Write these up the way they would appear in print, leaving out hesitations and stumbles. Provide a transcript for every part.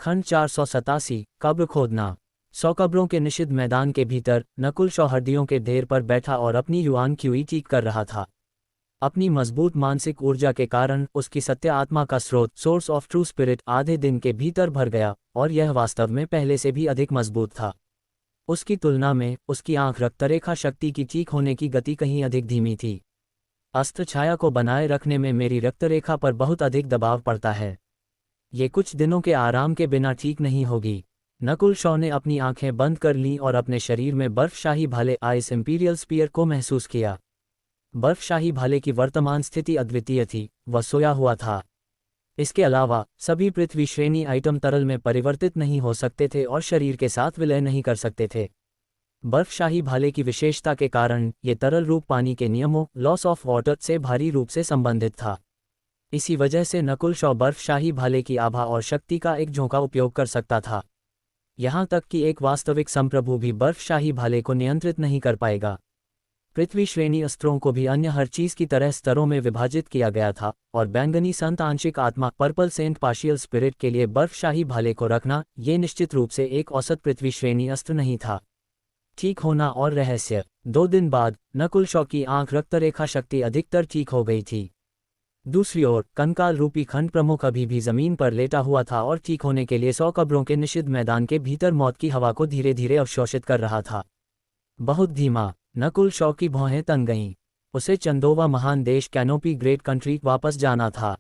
खंड 487 कब्र खोदना। 100 कब्रों के निषिद्ध मैदान के भीतर नकुल शॉ हड्डियों के ढेर पर बैठा और अपनी युआन क्यूई चीख कर रहा था। अपनी मजबूत मानसिक ऊर्जा के कारण उसकी सत्य आत्मा का स्रोत सोर्स ऑफ ट्रू स्पिरिट आधे दिन के भीतर भर गया और यह वास्तव में पहले से भी अधिक मजबूत था। उसकी तुलना में उसकी आंख रक्तरेखा शक्ति की चीख होने की गति कहीं अधिक धीमी थी। अस्त्र छाया को बनाए रखने में मेरी रक्तरेखा पर बहुत अधिक दबाव पड़ता है। ये कुछ दिनों के आराम के बिना ठीक नहीं होगी। नकुल शॉ ने अपनी आंखें बंद कर लीं और अपने शरीर में बर्फशाही भाले आइस इंपीरियल स्पीयर को महसूस किया। बर्फशाही भाले की वर्तमान स्थिति अद्वितीय थी, वह सोया हुआ था। इसके अलावा सभी पृथ्वी श्रेणी आइटम तरल में परिवर्तित नहीं हो सकते थे और शरीर के साथ विलय नहीं कर सकते थे। बर्फशाही भाले की विशेषता के कारण ये तरल रूप पानी के नियमों लॉस ऑफ वाटर से भारी रूप से संबंधित था। इसी वजह से नकुल शॉ बर्फशाही भाले की आभा और शक्ति का एक झोंका उपयोग कर सकता था। यहाँ तक कि एक वास्तविक संप्रभु भी बर्फशाही भाले को नियंत्रित नहीं कर पाएगा। पृथ्वी श्रेणी अस्त्रों को भी अन्य हर चीज की तरह स्तरों में विभाजित किया गया था और बैंगनी संत आंशिक आत्मा पर्पल सेंट पार्शियल स्पिरिट के लिए बर्फशाही भाले को रखना ये निश्चित रूप से एक औसत पृथ्वी श्रेणी अस्त्र नहीं था। ठीक होना और रहस्य। 2 दिन बाद नकुल शॉ की आंख रक्तरेखा शक्ति अधिकतर ठीक हो गई थी। दूसरी ओर कंकाल रूपी खंड प्रमुख अभी भी जमीन पर लेटा हुआ था और ठीक होने के लिए 100 कब्रों के निषिद्ध मैदान के भीतर मौत की हवा को धीरे धीरे अवशोषित कर रहा था। बहुत धीमा। नकुल शॉ की भौहें तन गईं। उसे चंदोवा महान देश कैनोपी ग्रेट कंट्री वापस जाना था।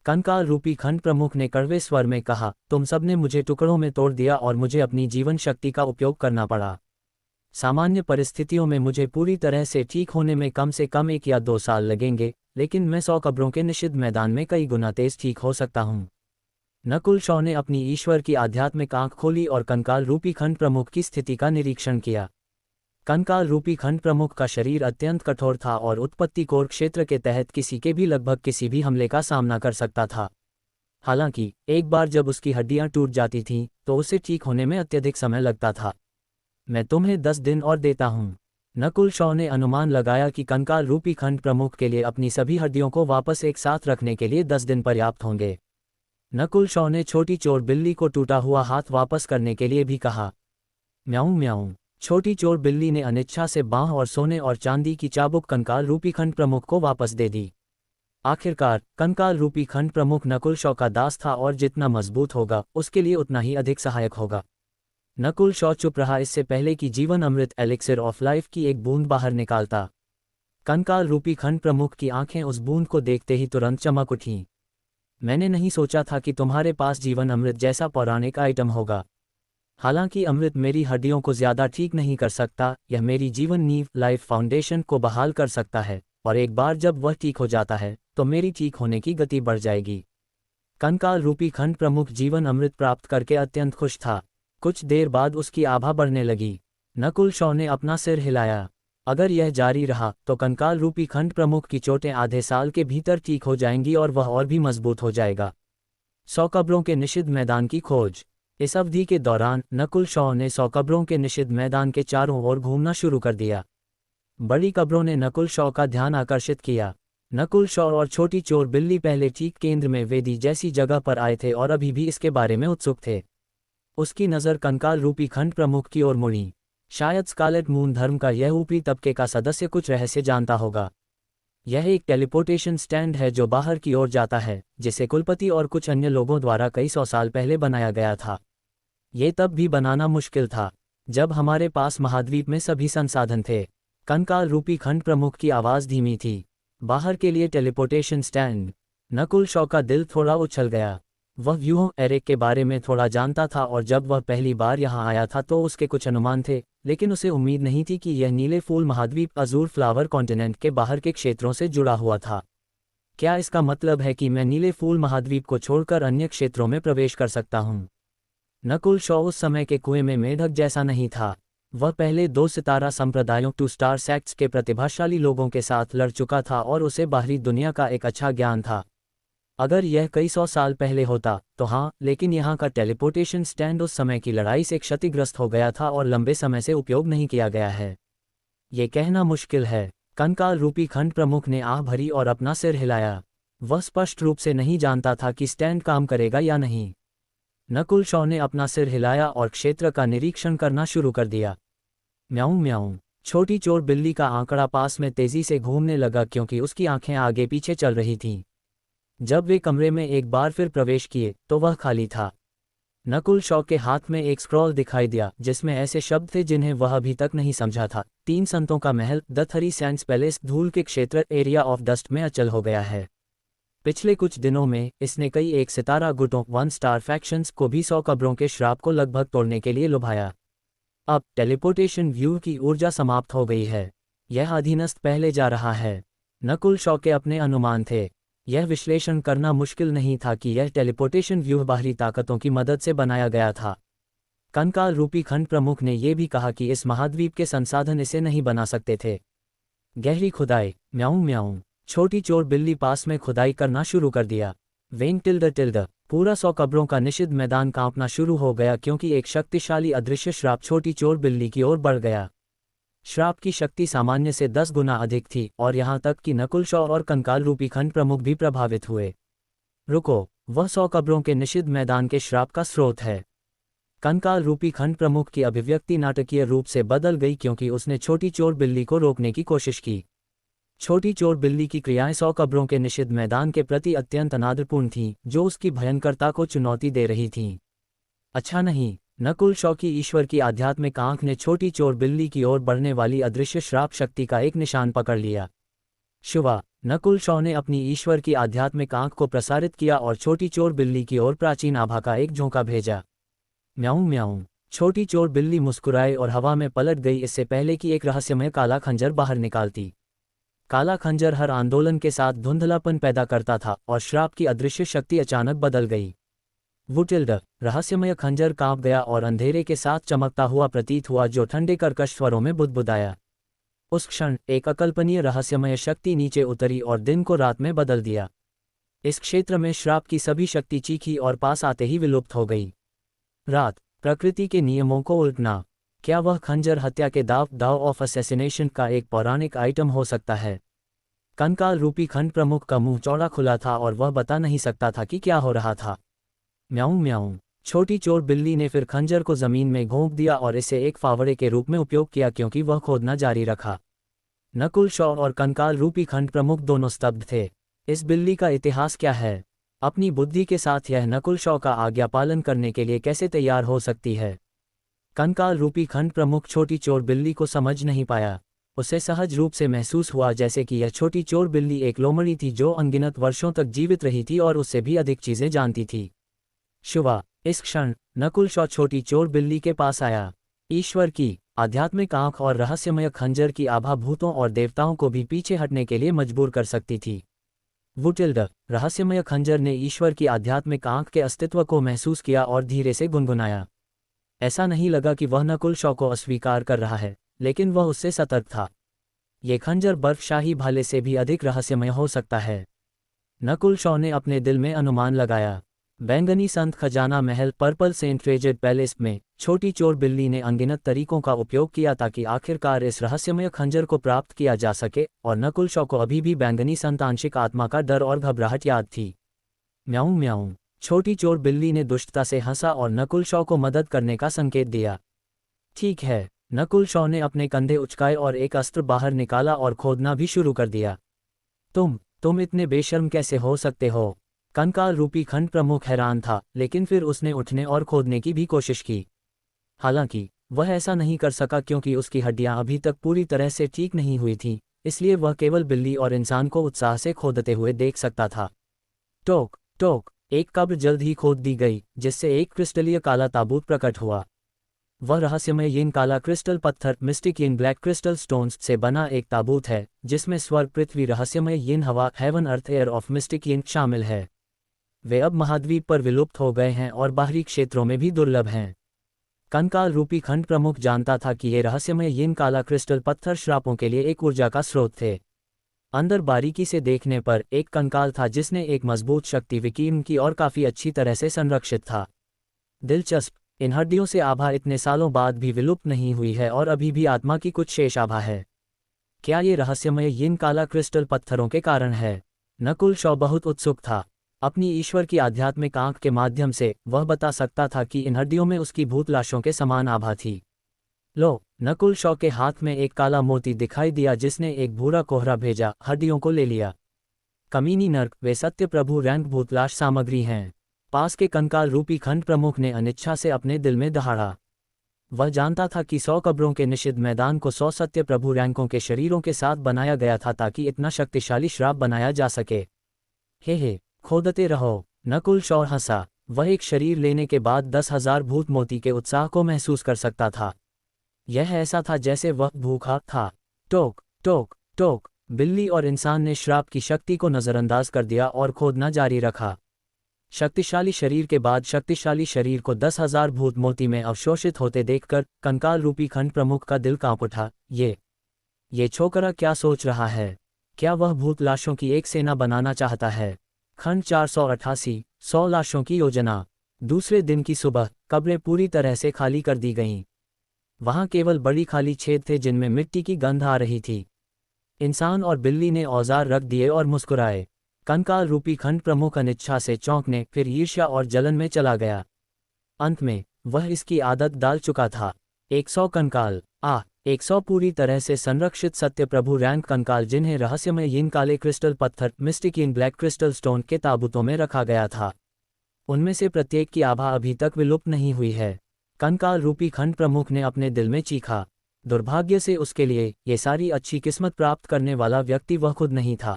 कंकाल रूपी खंड प्रमुख ने कड़वे स्वर में कहा, तुम सबने मुझे टुकड़ों में तोड़ दिया और मुझे अपनी जीवन शक्ति का उपयोग करना पड़ा। सामान्य परिस्थितियों में मुझे पूरी तरह से ठीक होने में कम से कम 1 या 2 साल लगेंगे, लेकिन मैं 100 कब्रों के निषिद्ध मैदान में कई गुना तेज ठीक हो सकता हूँ। नकुल शॉ ने अपनी ईश्वर की आध्यात्मिक आंख खोली और कंकाल रूपी खंड प्रमुख की स्थिति का निरीक्षण किया। कंकाल रूपी खंड प्रमुख का शरीर अत्यंत कठोर था और उत्पत्ति कोर क्षेत्र के तहत किसी के भी लगभग किसी भी हमले का सामना कर सकता था। हालांकि एक बार जब उसकी हड्डियां टूट जाती थीं, तो उसे ठीक होने में अत्यधिक समय लगता था। मैं तुम्हें 10 दिन और देता हूँ। नकुल शॉ ने अनुमान लगाया कि कंकाल रूपी खंड प्रमुख के लिए अपनी सभी हड्डियों को वापस एक साथ रखने के लिए 10 दिन पर्याप्त होंगे। नकुल शॉ ने छोटी चोर बिल्ली को टूटा हुआ हाथ वापस करने के लिए भी कहा। म्याऊं म्याऊं। छोटी चोर बिल्ली ने अनिच्छा से बांह और सोने और चांदी की चाबुक कंकाल रूपी खंड प्रमुख को वापस दे दी। आखिरकार कंकाल रूपी खंड प्रमुख नकुल शॉ का दास था और जितना मजबूत होगा उसके लिए उतना ही अधिक सहायक होगा। नकुल शॉ चुप रहा इससे पहले कि जीवन अमृत एलिक्सिर ऑफ लाइफ की एक बूंद बाहर निकालता। कंकाल रूपी खंड प्रमुख की आंखें उस बूंद को देखते ही तुरंत चमक उठीं। मैंने नहीं सोचा था कि तुम्हारे पास जीवन अमृत जैसा पौराणिक आइटम होगा। हालांकि अमृत मेरी हड्डियों को ज्यादा ठीक नहीं कर सकता, यह मेरी जीवन नींव लाइफ फाउंडेशन को बहाल कर सकता है, और एक बार जब वह ठीक हो जाता है तो मेरी ठीक होने की गति बढ़ जाएगी। कंकाल रूपी खंड प्रमुख जीवन अमृत प्राप्त करके अत्यंत खुश था। कुछ देर बाद उसकी आभा बढ़ने लगी। नकुल शॉ ने अपना सिर हिलाया। अगर यह जारी रहा तो कंकाल रूपी खंड प्रमुख की चोटें आधे साल के भीतर ठीक हो जाएंगी और वह और भी मजबूत हो जाएगा। 100 कब्रों के निषिद्ध मैदान की खोज। इस अवधि के दौरान नकुल शॉ ने 100 कब्रों के निषिद्ध मैदान के चारों ओर घूमना शुरू कर दिया। बड़ी कब्रों ने नकुल शॉ का ध्यान आकर्षित किया। नकुल शॉ और छोटी चोर बिल्ली पहले ठीक केंद्र में वेदी जैसी जगह पर आए थे और अभी भी इसके बारे में उत्सुक थे। उसकी नज़र कंकाल रूपी खंड प्रमुख की ओर मुड़ी। शायद स्कारलेट मून धर्म का यह ऊपरी तबके का सदस्य कुछ रहस्य जानता होगा। यह एक टेलीपोर्टेशन स्टैंड है जो बाहर की ओर जाता है, जिसे कुलपति और कुछ अन्य लोगों द्वारा कई 100 साल पहले बनाया गया था। ये तब भी बनाना मुश्किल था जब हमारे पास महाद्वीप में सभी संसाधन थे। कंकाल रूपी खंड प्रमुख की आवाज़ धीमी थी। बाहर के लिए टेलीपोर्टेशन स्टैंड। नकुल शॉ का दिल थोड़ा उछल गया। वह व्यूहों एरिक के बारे में थोड़ा जानता था और जब वह पहली बार यहाँ आया था तो उसके कुछ अनुमान थे, लेकिन उसे उम्मीद नहीं थी कि यह नीले फूल महाद्वीप अजूर फ्लावर कॉन्टिनेंट के बाहर के क्षेत्रों से जुड़ा हुआ था। क्या इसका मतलब है कि मैं नीले फूल महाद्वीप को छोड़कर अन्य क्षेत्रों में प्रवेश कर सकता हूँ? नकुल शॉ उस समय के कुएं में मेढक जैसा नहीं था। वह पहले 2 सितारा संप्रदायों 2 स्टार सेक्ट्स के प्रतिभाशाली लोगों के साथ लड़ चुका था और उसे बाहरी दुनिया का एक अच्छा ज्ञान था। अगर यह कई 100 साल पहले होता तो हाँ, लेकिन यहाँ का टेलीपोर्टेशन स्टैंड उस समय की लड़ाई से क्षतिग्रस्त हो गया था और लंबे समय से उपयोग नहीं किया गया है। ये कहना मुश्किल है। कंकाल रूपी खंड प्रमुख ने आह भरी और अपना सिर हिलाया। वह स्पष्ट रूप से नहीं जानता था कि स्टैंड काम करेगा या नहीं। नकुल शॉ ने अपना सिर हिलाया और क्षेत्र का निरीक्षण करना शुरू कर दिया। म्याऊं म्याऊं। छोटी चोर बिल्ली का आंकड़ा पास में तेजी से घूमने लगा क्योंकि उसकी आंखें आगे पीछे चल रही थीं। जब वे कमरे में एक बार फिर प्रवेश किए तो वह खाली था। नकुल शॉ के हाथ में एक स्क्रॉल दिखाई दिया जिसमें ऐसे शब्द थे जिन्हें वह अभी तक नहीं समझा था। 3 संतों का महल, द 3 सेंट्स पैलेस, धूल के क्षेत्र, एरिया ऑफ डस्ट में अचल हो गया है। पिछले कुछ दिनों में इसने कई 1 सितारा गुटों 1 स्टार फैक्शंस को भी 100 कब्रों के श्राप को लगभग तोड़ने के लिए लुभाया। अब टेलीपोर्टेशन व्यू की ऊर्जा समाप्त हो गई है। यह अधीनस्थ पहले जा रहा है। नकुल शॉ के अपने अनुमान थे। यह विश्लेषण करना मुश्किल नहीं था कि यह टेलीपोर्टेशन व्यूह बाहरी ताकतों की मदद से बनाया गया था। कंकाल रूपी खंड प्रमुख ने यह भी कहा कि इस महाद्वीप के संसाधन इसे नहीं बना सकते थे। गहरी खुदाई। म्याऊं म्याऊं। छोटी चोर बिल्ली पास में खुदाई करना शुरू कर दिया। वेंग टिल्ड। पूरा 100 कब्रों का निषिद्ध मैदान कांपना शुरू हो गया क्योंकि एक शक्तिशाली अदृश्य श्राप छोटी चोर बिल्ली की ओर बढ़ गया। श्राप की शक्ति सामान्य से 10 गुना अधिक थी और यहाँ तक कि नकुल शॉ और कंकाल रूपी खंड प्रमुख भी प्रभावित हुए। रुको, वह 100 कब्रों के निषिद्ध मैदान के श्राप का स्रोत है। कंकाल रूपी खंड प्रमुख की अभिव्यक्ति नाटकीय रूप से बदल गई क्योंकि उसने छोटी चोर बिल्ली को रोकने की कोशिश की। छोटी चोर बिल्ली की क्रियाएं 100 कब्रों के निषिद्ध मैदान के प्रति अत्यंत अनादरपूर्ण थीं, जो उसकी भयंकरता को चुनौती दे रही थीं। अच्छा नहीं। नकुल शॉ की ईश्वर की आध्यात्मिक आंख ने छोटी चोर बिल्ली की ओर बढ़ने वाली अदृश्य श्राप शक्ति का एक निशान पकड़ लिया। शुवा। नकुल शॉ ने अपनी ईश्वर की आध्यात्मिक आंख को प्रसारित किया और छोटी चोर बिल्ली की ओर प्राचीन आभा का एक झोंका भेजा। म्याऊं म्याऊं। छोटी चोर बिल्ली मुस्कुराई और हवा में पलट गई इससे पहले कि एक रहस्यमय काला खंजर बाहर निकालती। काला खंजर हर आंदोलन के साथ धुंधलापन पैदा करता था और श्राप की अदृश्य शक्ति अचानक बदल गई। वुटिल्ड। रहस्यमय खंजर कांप गया और अंधेरे के साथ चमकता हुआ प्रतीत हुआ जो ठंडे कर्कश स्वरों में बुदबुदाया। उस क्षण एक अकल्पनीय रहस्यमय शक्ति नीचे उतरी और दिन को रात में बदल दिया। इस क्षेत्र में श्राप की सभी शक्ति चीखी और पास आते ही विलुप्त हो गई। रात। प्रकृति के नियमों को उल्टना। क्या वह खंजर हत्या के दाव ऑफ असैसिनेशन का एक पौराणिक आइटम हो सकता है? कंकाल रूपी खंड प्रमुख का मुंह चौड़ा खुला था और वह बता नहीं सकता था कि क्या हो रहा था। म्याऊं म्याऊं। छोटी चोर बिल्ली ने फिर खंजर को जमीन में घोंप दिया और इसे एक फावड़े के रूप में उपयोग किया क्योंकि वह खोदना जारी रखा। नकुल शॉ और कंकाल रूपी खंड प्रमुख दोनों स्तब्ध थे। इस बिल्ली का इतिहास क्या है? अपनी बुद्धि के साथ यह नकुल शॉ का आज्ञा पालन करने के लिए कैसे तैयार हो सकती है? कंकाल रूपी खंड प्रमुख छोटी चोर बिल्ली को समझ नहीं पाया। उसे सहज रूप से महसूस हुआ जैसे कि यह छोटी चोर बिल्ली एक लोमड़ी थी जो अनगिनत वर्षों तक जीवित रही थी और उससे भी अधिक चीजें जानती थी। शुवा। इस क्षण नकुल शॉ छोटी चोर बिल्ली के पास आया। ईश्वर की आध्यात्मिक आंख और रहस्यमय खंजर की आभा भूतों और देवताओं को भी पीछे हटने के लिए मजबूर कर सकती थी। वुटिल्ड। रहस्यमय खंजर ने ईश्वर की आध्यात्मिक आंख के अस्तित्व को महसूस किया और धीरे से गुनगुनाया। ऐसा नहीं लगा कि वह नकुल शॉ को अस्वीकार कर रहा है, लेकिन वह उससे सतर्क था। ये खंजर बर्फशाही भाले से भी अधिक रहस्यमय हो सकता है। नकुल शॉ ने अपने दिल में अनुमान लगाया। बैंगनी संत खजाना महल, पर्पल सेंट रेजेड पैलेस में छोटी चोर बिल्ली ने अनगिनत तरीकों का उपयोग किया ताकि आखिरकार इस रहस्यमय खंजर को प्राप्त किया जा सके, और नकुल शॉ को अभी भी बैंगनी संत आंशिक आत्मा का डर और घबराहट याद थी। म्याऊं म्याऊं। छोटी चोर बिल्ली ने दुष्टता से हंसा और नकुल शॉ को मदद करने का संकेत दिया। ठीक है। नकुल शॉ ने अपने कंधे उचकाए और एक अस्त्र बाहर निकाला और खोदना भी शुरू कर दिया। तुम इतने बेशर्म कैसे हो सकते हो? कंकाल रूपी खंड प्रमुख हैरान था, लेकिन फिर उसने उठने और खोदने की भी कोशिश की। हालांकि वह ऐसा नहीं कर सका क्योंकि उसकी हड्डियां अभी तक पूरी तरह से ठीक नहीं हुई थीं, इसलिए वह केवल बिल्ली और इंसान को उत्साह से खोदते हुए देख सकता था। टोक टोक। एक कब्र जल्द ही खोद दी गई, जिससे एक क्रिस्टलीय काला ताबूत प्रकट हुआ। वह रहस्यमय यिन काला क्रिस्टल पत्थर, मिस्टिक यिन ब्लैक क्रिस्टल स्टोन्स से बना एक ताबूत है, जिसमें स्वर्ग, पृथ्वी, रहस्यमय यिन हवा, heaven, earth, air of mystic yin शामिल है। वे अब महाद्वीप पर विलुप्त हो गए हैं और बाहरी क्षेत्रों में भी दुर्लभ हैं। कंकाल रूपी खंड प्रमुख जानता था कि ये रहस्यमय यिन काला क्रिस्टल पत्थर श्रापों के लिए एक ऊर्जा का स्रोत थे। अंदर बारीकी से देखने पर एक कंकाल था जिसने एक मजबूत शक्ति विकीर्ण की और काफी अच्छी तरह से संरक्षित था। दिलचस्प। इन हड्डियों से आभा इतने सालों बाद भी विलुप्त नहीं हुई है और अभी भी आत्मा की कुछ शेष आभा है। क्या ये रहस्यमय यिन काला क्रिस्टल पत्थरों के कारण है? नकुल शॉ बहुत उत्सुक था। अपनी ईश्वर की आध्यात्मिक आंख के माध्यम से वह बता सकता था कि इन हड्डियों में उसकी भूत लाशों के समान आभा थी। लो, नकुल शॉ के हाथ में एक काला मोती दिखाई दिया जिसने एक भूरा कोहरा भेजा, हड्डियों को ले लिया। कमीनी नर्क, वे सत्य प्रभु रैंक भूतलाश सामग्री हैं। पास के कंकाल रूपी खंड प्रमुख ने अनिच्छा से अपने दिल में दहाड़ा। वह जानता था कि 100 कब्रों के निषिद्ध मैदान को 100 सत्य प्रभु रैंकों के शरीरों के साथ बनाया गया था ताकि इतना शक्तिशाली श्राप बनाया जा सके। हे, खोदते रहो। नकुल शॉ हंसा। वह एक शरीर लेने के बाद 10,000 भूत मोती के उत्साह को महसूस कर सकता था। यह ऐसा था जैसे वह भूखा था। टोक टोक टोक। बिल्ली और इंसान ने श्राप की शक्ति को नज़रअंदाज कर दिया और खोदना जारी रखा। शक्तिशाली शरीर के बाद शक्तिशाली शरीर को 10,000 भूत मोती में अवशोषित होते देखकर कंकाल रूपी खंड प्रमुख का दिल कांप उठा। ये छोकरा क्या सोच रहा है? क्या वह भूत लाशों की एक सेना बनाना चाहता है? खंड 488, 100 लाशों की योजना। दूसरे दिन की सुबह कब्रें पूरी तरह से खाली कर दी गईं। वहां केवल बड़ी खाली छेद थे जिनमें मिट्टी की गंध आ रही थी। इंसान और बिल्ली ने औजार रख दिए और मुस्कुराए। कंकाल रूपी खंड प्रमुख अनिच्छा से चौंकने, फिर ईर्ष्या और जलन में चला गया। अंत में वह इसकी आदत डाल चुका था। 100 कंकाल, 100 पूरी तरह से संरक्षित सत्य प्रभु रैंक कंकाल जिन्हें रहस्यमय यीन काले क्रिस्टल पत्थर मिस्टिक इन ब्लैक क्रिस्टल स्टोन के ताबूतों में रखा गया था। उनमें से प्रत्येक की आभा अभी तक विलुप्त नहीं हुई है। कंकाल रूपी खंड प्रमुख ने अपने दिल में चीखा। दुर्भाग्य से उसके लिए ये सारी अच्छी किस्मत प्राप्त करने वाला व्यक्ति वह खुद नहीं था।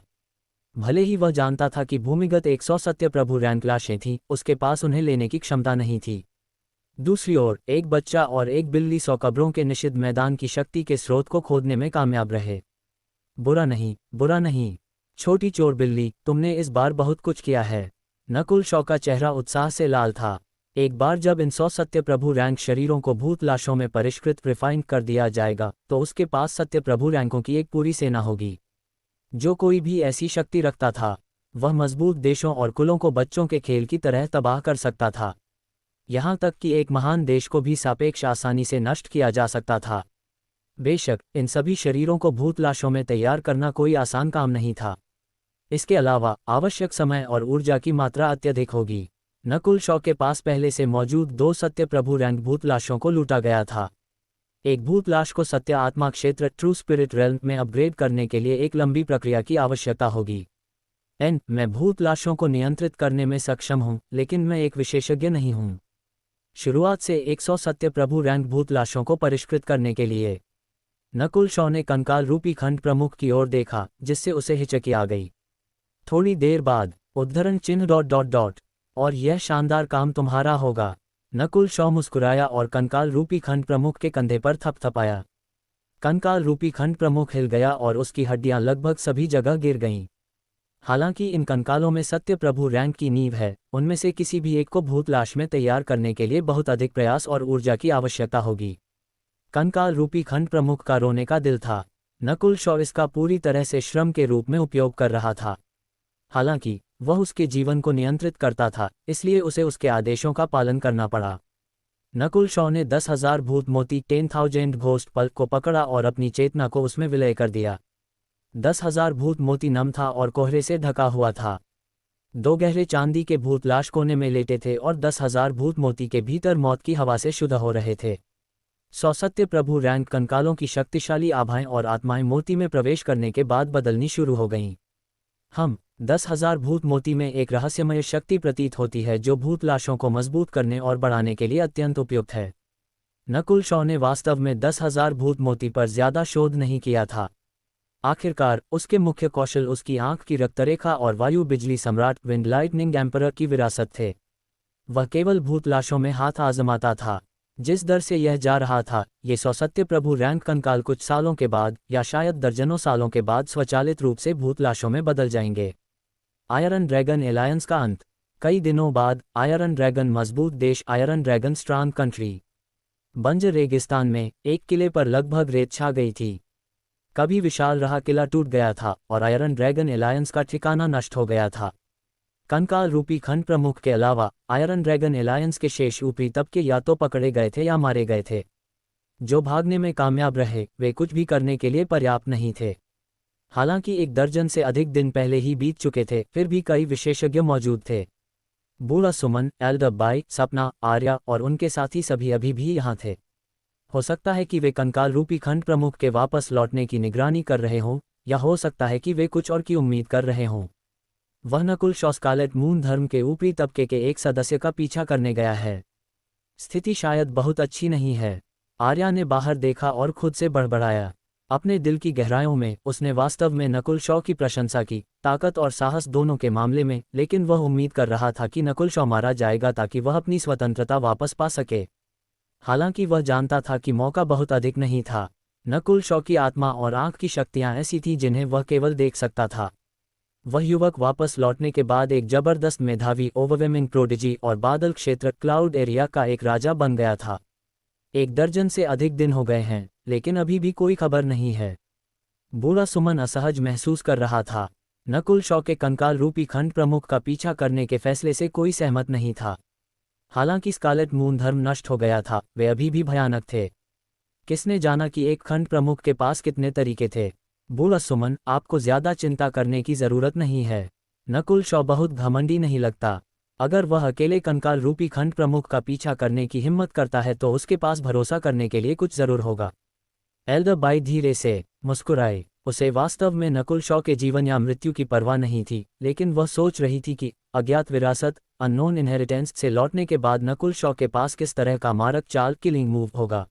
भले ही वह जानता था कि भूमिगत 100 सत्य प्रभु रैंक लाशें थीं, उसके पास उन्हें लेने की क्षमता नहीं थी। दूसरी ओर एक बच्चा और एक बिल्ली 100 कब्रों के निषिद्ध मैदान की शक्ति के स्रोत को खोदने में कामयाब रहे। बुरा नहीं, छोटी चोर बिल्ली, तुमने इस बार बहुत कुछ किया है। नकुल शॉ का चेहरा उत्साह से लाल था। एक बार जब इन 100 सत्य प्रभु रैंक शरीरों को भूत लाशों में परिष्कृत रिफाइन कर दिया जाएगा तो उसके पास सत्य प्रभु रैंकों की एक पूरी सेना होगी। जो कोई भी ऐसी शक्ति रखता था वह मजबूत देशों और कुलों को बच्चों के खेल की तरह तबाह कर सकता था। यहाँ तक कि एक महान देश को भी सापेक्ष आसानी से नष्ट किया जा सकता था। बेशक इन सभी शरीरों को भूत लाशों में तैयार करना कोई आसान काम नहीं था। इसके अलावा आवश्यक समय और ऊर्जा की मात्रा अत्यधिक होगी। नकुल शॉ के पास पहले से मौजूद 2 सत्य प्रभु रैंक भूत लाशों को लूटा गया था। एक भूत लाश को सत्य आत्मा क्षेत्र ट्रू स्पिरिट रेल्म में अपग्रेड करने के लिए एक लंबी प्रक्रिया की आवश्यकता होगी। मैं भूत लाशों को नियंत्रित करने में सक्षम हूं, लेकिन मैं एक विशेषज्ञ नहीं हूं। शुरुआत से 100 सत्य प्रभु रैंक भूत लाशों को परिष्कृत करने के लिए। नकुल शॉ ने कंकाल रूपी खंड प्रमुख की ओर देखा, जिससे उसे हिचकी आ गई। थोड़ी देर बाद उद्धरण चिन्ह ... और यह शानदार काम तुम्हारा होगा। नकुल शॉ मुस्कुराया और कंकाल रूपी खंड प्रमुख के कंधे पर थपथपाया। कंकाल रूपी खंड प्रमुख हिल गया और उसकी हड्डियां लगभग सभी जगह गिर गईं। हालांकि इन कंकालों में सत्य प्रभु रैंक की नींव है, उनमें से किसी भी एक को भूत लाश में तैयार करने के लिए बहुत अधिक प्रयास और ऊर्जा की आवश्यकता होगी। कंकाल रूपी खंड प्रमुख का रोने का दिल था। नकुल शॉ इसका पूरी तरह से श्रम के रूप में उपयोग कर रहा था। हालांकि वह उसके जीवन को नियंत्रित करता था, इसलिए उसे उसके आदेशों का पालन करना पड़ा। नकुल शॉ ने 10,000 भूत मोती 10,000 घोस्ट पल्प को पकड़ा और अपनी चेतना को उसमें विलय कर दिया। 10,000 भूत मोती नम था और कोहरे से ढका हुआ था। 2 गहरे चांदी के भूत लाश कोने में लेटे थे और 10,000 भूत मोती के भीतर मौत की हवा से शुद्ध हो रहे थे। 100 सत्य प्रभु रैंक कंकालों की शक्तिशाली आभाएं और आत्माएं मोती में प्रवेश करने के बाद बदलनी शुरू हो गईं। 10,000 भूत मोती में एक रहस्यमय शक्ति प्रतीत होती है जो भूत लाशों को मजबूत करने और बढ़ाने के लिए अत्यंत उपयुक्त है। नकुल शॉ ने वास्तव में 10,000 भूत मोती पर ज्यादा शोध नहीं किया था। आखिरकार उसके मुख्य कौशल उसकी आंख की रक्तरेखा और वायु बिजली सम्राट विंड लाइटनिंग एम्परर की विरासत थे। वह केवल भूत लाशों में हाथ आजमाता था। जिस दर से यह जा रहा था, ये 100 सत्य प्रभु रैंक कंकाल कुछ सालों के बाद या शायद दर्जनों सालों के बाद स्वचालित रूप से भूत लाशों में बदल जाएंगे। आयरन ड्रैगन एलायंस का अंत। कई दिनों बाद आयरन ड्रैगन मजबूत देश आयरन ड्रैगन स्ट्रांग कंट्री। बंजर रेगिस्तान में एक किले पर लगभग रेत छा गई थी। कभी विशाल रहा किला टूट गया था और आयरन ड्रैगन एलायंस का ठिकाना नष्ट हो गया था। कंकाल रूपी खंड प्रमुख के अलावा आयरन ड्रैगन एलायंस के शेष ऊपरी तबके या तो पकड़े गए थे या मारे गए थे। जो भागने में कामयाब रहे वे कुछ भी करने के लिए पर्याप्त नहीं थे। हालांकि 1 दर्जन से अधिक दिन पहले ही बीत चुके थे, फिर भी कई विशेषज्ञ मौजूद थे। बूढ़ा सुमन, एल्डर बाई, सपना, आर्या और उनके साथी सभी अभी भी यहाँ थे। हो सकता है कि वे कंकाल रूपी खंड प्रमुख के वापस लौटने की निगरानी कर रहे हों, या हो सकता है कि वे कुछ और की उम्मीद कर रहे हों। वह नकुल शॉ स्कारलेट मून धर्म के ऊपरी तबके के एक सदस्य का पीछा करने गया है। स्थिति शायद बहुत अच्छी नहीं है। आर्या ने बाहर देखा और खुद से बड़बड़ाया। अपने दिल की गहराइयों में उसने वास्तव में नकुल शॉ की प्रशंसा की, ताकत और साहस दोनों के मामले में, लेकिन वह उम्मीद कर रहा था कि नकुल शॉ मारा जाएगा ताकि वह अपनी स्वतंत्रता वापस पा सके। हालांकि वह जानता था कि मौका बहुत अधिक नहीं था। नकुल शॉ की आत्मा और आंख की शक्तियां ऐसी थीं जिन्हें वह केवल देख सकता था। वह युवक वापस लौटने के बाद एक जबरदस्त मेधावी, ओवरवेमिंग प्रोडिजी और बादल क्षेत्र क्लाउड एरिया का एक राजा बन गया था। 1 दर्जन से अधिक दिन हो गए हैं, लेकिन अभी भी कोई खबर नहीं है। बूढ़ा सुमन असहज महसूस कर रहा था। नकुल शॉ के कंकाल रूपी खंड प्रमुख का पीछा करने के फैसले से कोई सहमत नहीं था। हालांकि स्कारलेट मून धर्म नष्ट हो गया था, वे अभी भी भयानक थे। किसने जाना कि एक खंड प्रमुख के पास कितने तरीके थे। बूढ़ा सुमन, आपको ज्यादा चिंता करने की जरूरत नहीं है। नकुल शॉ बहुत घमंडी नहीं लगता। अगर वह अकेले कंकाल रूपी खंड प्रमुख का पीछा करने की हिम्मत करता है तो उसके पास भरोसा करने के लिए कुछ जरूर होगा। एल्डर बाई धीरे से मुस्कुराए। उसे वास्तव में नकुल शॉ के जीवन या मृत्यु की परवाह नहीं थी, लेकिन वह सोच रही थी कि अज्ञात विरासत, अननोन इनहेरिटेंस से लौटने के बाद नकुल शॉ के पास किस तरह का मारक चाल, किलिंग मूव होगा।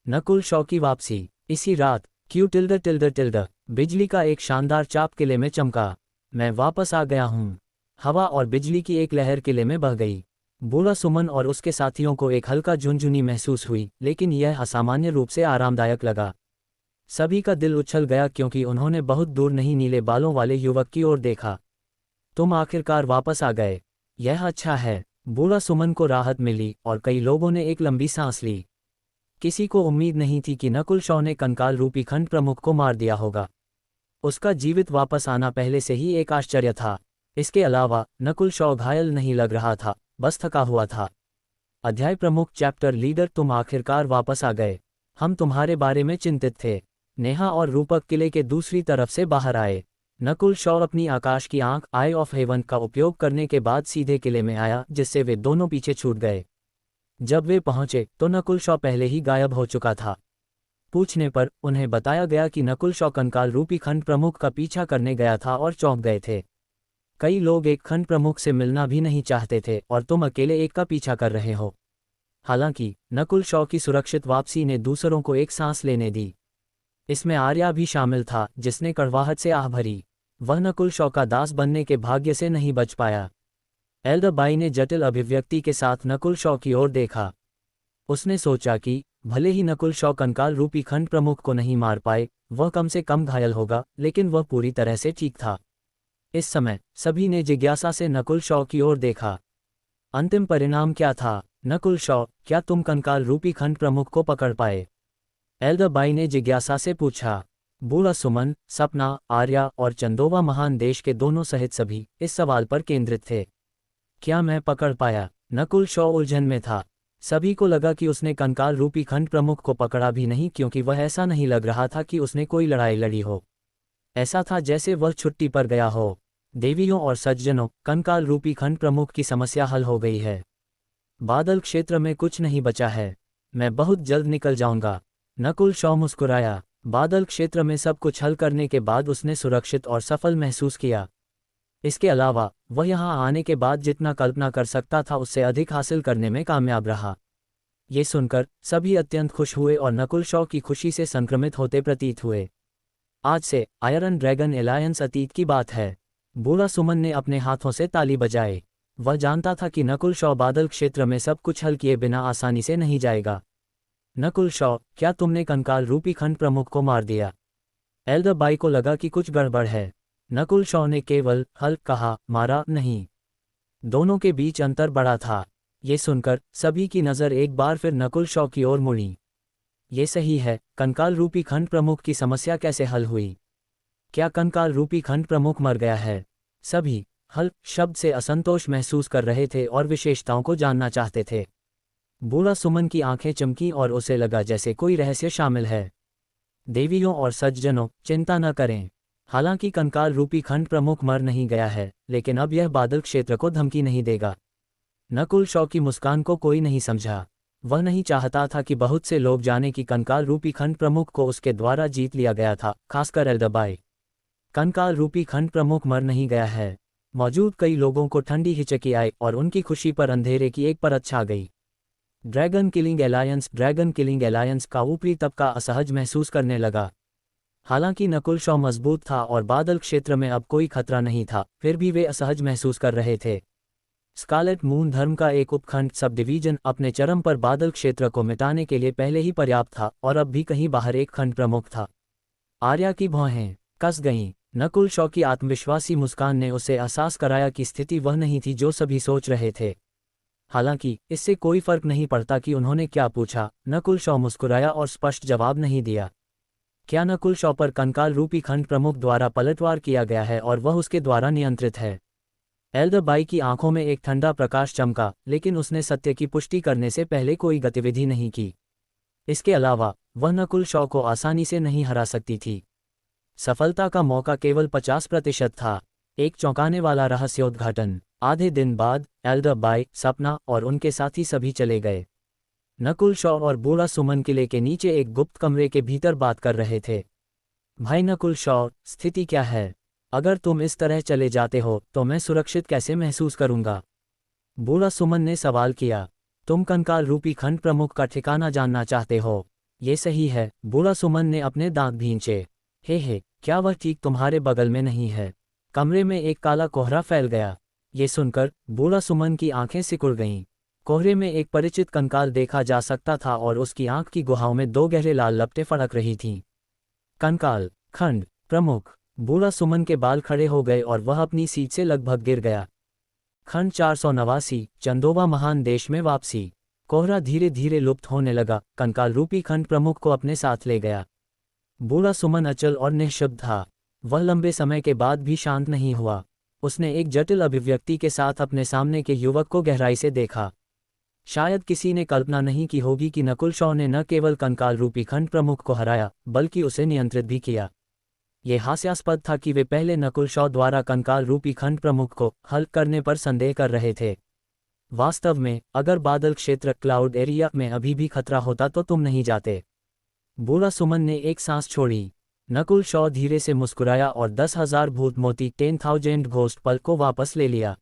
नकुल शॉ की वापसी। इसी रात Q बिजली का एक शानदार चाप किले में चमका। मैं वापस आ गया हूँ। हवा और बिजली की एक लहर किले में बह गई। बूढ़ा सुमन और उसके साथियों को एक हल्का झुनझुनी महसूस हुई, लेकिन यह असामान्य रूप से आरामदायक लगा। सभी का दिल उछल गया क्योंकि उन्होंने बहुत दूर नहीं नीले बालों वाले युवक की ओर देखा। तुम आखिरकार वापस आ गए। यह अच्छा है। बूढ़ा सुमन को राहत मिली और कई लोगों ने एक लंबी सांस ली। किसी को उम्मीद नहीं थी कि नकुल शॉ ने कंकाल रूपी खंड प्रमुख को मार दिया होगा। उसका जीवित वापस आना पहले से ही एक आश्चर्य था। इसके अलावा नकुल शॉ घायल नहीं लग रहा था, बस थका हुआ था। अध्याय प्रमुख चैप्टर लीडर, तुम आखिरकार वापस आ गए। हम तुम्हारे बारे में चिंतित थे। नेहा और रूपक किले के दूसरी तरफ से बाहर आए। नकुल शॉ अपनी आकाश की आंख, आई ऑफ हेवन, का उपयोग करने के बाद सीधे किले में आया, जिससे वे दोनों पीछे छूट गए। जब वे पहुंचे तो नकुल शॉ पहले ही गायब हो चुका था। पूछने पर उन्हें बताया गया कि नकुल शॉ कंकाल रूपी खंड प्रमुख का पीछा करने गया था और चौंक गए थे। कई लोग एक खंड प्रमुख से मिलना भी नहीं चाहते थे और तुम अकेले एक का पीछा कर रहे हो। हालांकि नकुल शॉ की सुरक्षित वापसी ने दूसरों को एक सांस लेने दी। इसमें आर्या भी शामिल था, जिसने कड़वाहट से आह भरी। वह नकुल शॉ का दास बनने के भाग्य से नहीं बच पाया। एल्डर बाई ने जटिल अभिव्यक्ति के साथ नकुल शॉ की ओर देखा। उसने सोचा कि भले ही नकुल शॉ कंकाल रूपी खंड प्रमुख को नहीं मार पाए, वह कम से कम घायल होगा, लेकिन वह पूरी तरह से ठीक था। इस समय सभी ने जिज्ञासा से नकुल शॉ की ओर देखा। अंतिम परिणाम क्या था? नकुल शॉ, क्या तुम कंकाल रूपी खंड प्रमुख को पकड़ पाए? एल्डर बाई ने जिज्ञासा से पूछा। बूढ़ा सुमन, सपना, आर्या और चंदोवा महान देश के दोनों सहित सभी इस सवाल पर केंद्रित थे। क्या मैं पकड़ पाया? नकुल शॉ उलझन में था। सभी को लगा कि उसने कंकाल रूपी खंड प्रमुख को पकड़ा भी नहीं, क्योंकि वह ऐसा नहीं लग रहा था कि उसने कोई लड़ाई लड़ी हो। ऐसा था जैसे वह छुट्टी पर गया हो। देवियों और सज्जनों, कंकाल रूपी खंड प्रमुख की समस्या हल हो गई है। बादल क्षेत्र में कुछ नहीं बचा है। मैं बहुत जल्द निकल जाऊंगा। नकुल शॉ मुस्कुराया। बादल क्षेत्र में सब कुछ हल करने के बाद उसने सुरक्षित और सफल महसूस किया। इसके अलावा वह यहाँ आने के बाद जितना कल्पना कर सकता था उससे अधिक हासिल करने में कामयाब रहा। ये सुनकर सभी अत्यंत खुश हुए और नकुल शॉ की खुशी से संक्रमित होते प्रतीत हुए। आज से आयरन ड्रैगन एलायंस अतीत की बात है। बूढ़ा सुमन ने अपने हाथों से ताली बजाए। वह जानता था कि नकुल शॉ बादल क्षेत्र में सब कुछ हल किए बिना आसानी से नहीं जाएगा। नकुल शॉ, क्या तुमने कंकाल रूपी खंड प्रमुख को मार दिया? एल्डर बाई को लगा कि कुछ गड़बड़ है। नकुल शॉ ने केवल हल्क कहा, मारा नहीं। दोनों के बीच अंतर बड़ा था। ये सुनकर सभी की नज़र एक बार फिर नकुल शॉ की ओर मुड़ी। ये सही है, कंकाल रूपी खंड प्रमुख की समस्या कैसे हल हुई? क्या कंकाल रूपी खंड प्रमुख मर गया है? सभी हल्क शब्द से असंतोष महसूस कर रहे थे और विशेषताओं को जानना चाहते थे। बूढ़ा सुमन की आंखें चमकी और उसे लगा जैसे कोई रहस्य शामिल है। देवियों और सज्जनों, चिंता न करें। हालांकि कंकाल रूपी खंड प्रमुख मर नहीं गया है, लेकिन अब यह बादल क्षेत्र को धमकी नहीं देगा। नकुल शॉ की मुस्कान को कोई नहीं समझा। वह नहीं चाहता था कि बहुत से लोग जाने कि कंकाल रूपी खंड प्रमुख को उसके द्वारा जीत लिया गया था, खासकर एल्डरबाई। कंकाल रूपी खंड प्रमुख मर नहीं गया है। मौजूद कई लोगों को ठंडी हिचकी आई और उनकी खुशी पर अंधेरे की एक परत छा गई। ड्रैगन किलिंग एलायंस का ऊपरी तबका असहज महसूस करने लगा। हालांकि नकुल शॉ मजबूत था और बादल क्षेत्र में अब कोई खतरा नहीं था, फिर भी वे असहज महसूस कर रहे थे। स्कारलेट मून धर्म का एक उपखंड सब डिवीजन अपने चरम पर बादल क्षेत्र को मिटाने के लिए पहले ही पर्याप्त था, और अब भी कहीं बाहर एक खंड प्रमुख था। आर्या की भौहें कस गईं। नकुल शॉ की आत्मविश्वासी मुस्कान ने उसे एहसास कराया कि स्थिति वह नहीं थी जो सभी सोच रहे थे। हालांकि इससे कोई फर्क नहीं पड़ता कि उन्होंने क्या पूछा। नकुल शॉ मुस्कुराया और स्पष्ट जवाब नहीं दिया। क्या नकुल शॉ पर कंकाल रूपी खंड प्रमुख द्वारा पलटवार किया गया है और वह उसके द्वारा नियंत्रित है? एल्डरबाई की आंखों में एक ठंडा प्रकाश चमका, लेकिन उसने सत्य की पुष्टि करने से पहले कोई गतिविधि नहीं की। इसके अलावा वह नकुल शॉ को आसानी से नहीं हरा सकती थी। सफलता का मौका केवल 50% था। एक चौंकाने वाला रहस्योद्घाटन। आधे दिन बाद एल्डरबाई, सपना और उनके साथी सभी चले गए। नकुल शॉ और बूढ़ा सुमन किले के नीचे एक गुप्त कमरे के भीतर बात कर रहे थे। भाई नकुल शॉ, स्थिति क्या है? अगर तुम इस तरह चले जाते हो तो मैं सुरक्षित कैसे महसूस करूंगा? बूढ़ा सुमन ने सवाल किया। तुम कंकाल रूपी खंड प्रमुख का ठिकाना जानना चाहते हो? ये सही है, बूढ़ा सुमन ने अपने दांत भींचे। हे, क्या वह ठीक तुम्हारे बगल में नहीं है? कमरे में एक काला कोहरा फैल गया। ये सुनकर बूढ़ा सुमन की आंखें सिकुड़ गईं। कोहरे में एक परिचित कंकाल देखा जा सकता था और उसकी आंख की गुहाओं में दो गहरे लाल लपटें फड़क रही थीं। कंकाल खंड प्रमुख। बूढ़ा सुमन के बाल खड़े हो गए और वह अपनी सीट से लगभग गिर गया। खंड 489, चंदोबा महान देश में वापसी। कोहरा धीरे धीरे लुप्त होने लगा, कंकाल रूपी खंड प्रमुख को अपने साथ ले गया। बूढ़ा सुमन अचल और निःशब्द था। वह लंबे समय के बाद भी शांत नहीं हुआ। उसने एक जटिल अभिव्यक्ति के साथ अपने सामने के युवक को गहराई से देखा। शायद किसी ने कल्पना नहीं की होगी कि नकुल शॉ ने न केवल कंकाल रूपी खंड प्रमुख को हराया, बल्कि उसे नियंत्रित भी किया। ये हास्यास्पद था कि वे पहले नकुल शॉ द्वारा कंकाल रूपी खंड प्रमुख को हल करने पर संदेह कर रहे थे। वास्तव में, अगर बादल क्षेत्र क्लाउड एरिया में अभी भी खतरा होता तो तुम नहीं जाते। बूढ़ा सुमन ने एक सांस छोड़ी। नकुल शॉ धीरे से मुस्कुराया और 10,000 भूत मोती 10,000 घोस्ट पल को वापस ले लिया।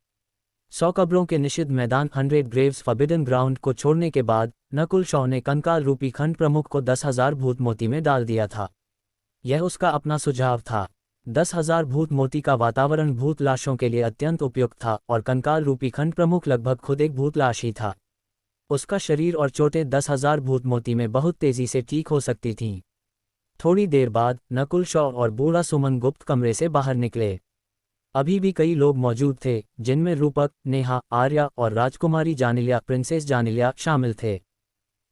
100 कब्रों के निषिद्ध मैदान 100 ग्रेव्स फॉरबिडन ग्राउंड को छोड़ने के बाद नकुल शॉ ने कंकाल रूपी खंड प्रमुख को 10,000 भूत मोती में डाल दिया था। यह उसका अपना सुझाव था। 10,000 भूत मोती का वातावरण भूत लाशों के लिए अत्यंत उपयुक्त था और कंकाल रूपी खंड प्रमुख लगभग खुद एक भूत लाश ही था। उसका शरीर और चोटें 10,000 भूत मोती में बहुत तेजी से ठीक हो सकती थीं। थोड़ी देर बाद नकुल शॉ और बूढ़ा सुमन गुप्त कमरे से बाहर निकले। अभी भी कई लोग मौजूद थे, जिनमें रूपक, नेहा, आर्या और राजकुमारी जानिलिया, प्रिंसेस जानिलिया शामिल थे।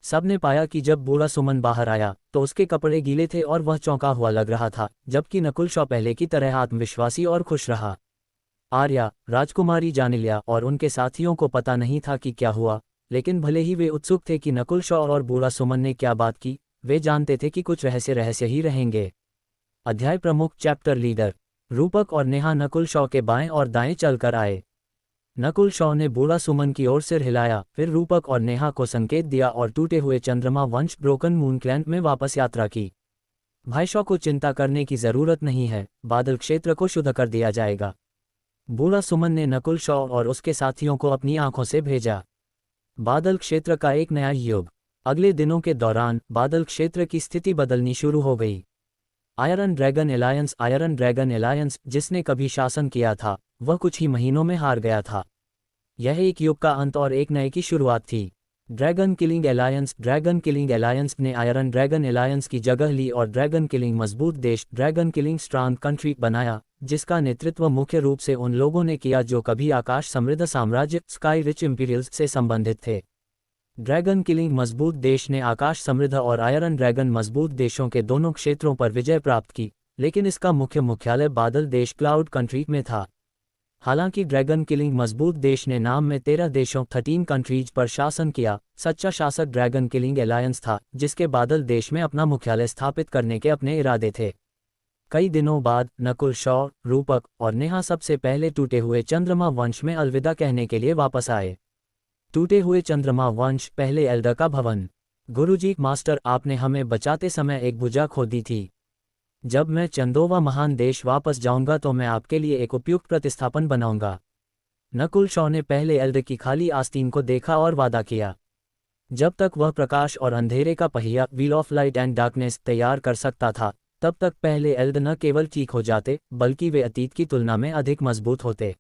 सबने पाया कि जब बूढ़ा सुमन बाहर आया तो उसके कपड़े गीले थे और वह चौंका हुआ लग रहा था, जबकि नकुल शॉ पहले की तरह आत्मविश्वासी और खुश रहा। आर्या, राजकुमारी जानिलिया और उनके साथियों को पता नहीं था कि क्या हुआ, लेकिन भले ही वे उत्सुक थे कि नकुल शॉ और बूढ़ा सुमन ने क्या बात की, वे जानते थे कि कुछ रहस्य ही रहेंगे। अध्याय प्रमुख चैप्टर लीडर। रूपक और नेहा नकुल शॉ के बाएं और दाएं चलकर आए। नकुल शॉ ने बूढ़ा सुमन की ओर सिर हिलाया, फिर रूपक और नेहा को संकेत दिया और टूटे हुए चंद्रमा वंश ब्रोकन मून क्लैंड में वापस यात्रा की। भाई शॉ को चिंता करने की जरूरत नहीं है, बादल क्षेत्र को शुद्ध कर दिया जाएगा। बूढ़ा सुमन ने नकुल शॉ और उसके साथियों को अपनी आंखों से भेजा। बादल क्षेत्र का एक नया युग। अगले दिनों के दौरान बादल क्षेत्र की स्थिति बदलनी शुरू हो गई। आयरन ड्रैगन एलायंस, जिसने कभी शासन किया था, वह कुछ ही महीनों में हार गया था। यह एक युग का अंत और एक नए की शुरुआत थी। ड्रैगन किलिंग एलायंस ने आयरन ड्रैगन एलायंस की जगह ली और ड्रैगन किलिंग मजबूत देश ड्रैगन किलिंग स्ट्रांग कंट्री बनाया, जिसका नेतृत्व मुख्य रूप से उन लोगों ने किया जो कभी आकाश समृद्ध साम्राज्य स्काई रिच इंपीरियल्स से संबंधित थे। ड्रैगन किलिंग मजबूत देश ने आकाश समृद्ध और आयरन ड्रैगन मजबूत देशों के दोनों क्षेत्रों पर विजय प्राप्त की, लेकिन इसका मुख्यालय बादल देश क्लाउड कंट्री में था। हालांकि ड्रैगन किलिंग मजबूत देश ने नाम में 13 देशों 13 कंट्रीज पर शासन किया, सच्चा शासक ड्रैगन किलिंग एलायंस था, जिसके बादल देश में अपना मुख्यालय स्थापित करने के अपने इरादे थे। कई दिनों बाद नकुल, शॉ, रूपक और नेहा सबसे पहले टूटे हुए चंद्रमा वंश में अलविदा कहने के लिए वापस आए। टूटे हुए चंद्रमा वंश, पहले एल्डर का भवन। गुरुजी, मास्टर, आपने हमें बचाते समय एक भुजा खो दी थी। जब मैं चंदोवा महान देश वापस जाऊंगा तो मैं आपके लिए एक उपयुक्त प्रतिस्थापन बनाऊंगा। नकुल, शॉ ने पहले एल्डर की खाली आस्तीन को देखा और वादा किया। जब तक वह प्रकाश और अंधेरे का पहिया, wheel of light and darkness, तैयार कर सकता था, तब तक पहले एल्डर न केवल ठीक हो जाते, बल्कि वे अतीत की तुलना में अधिक मजबूत होते।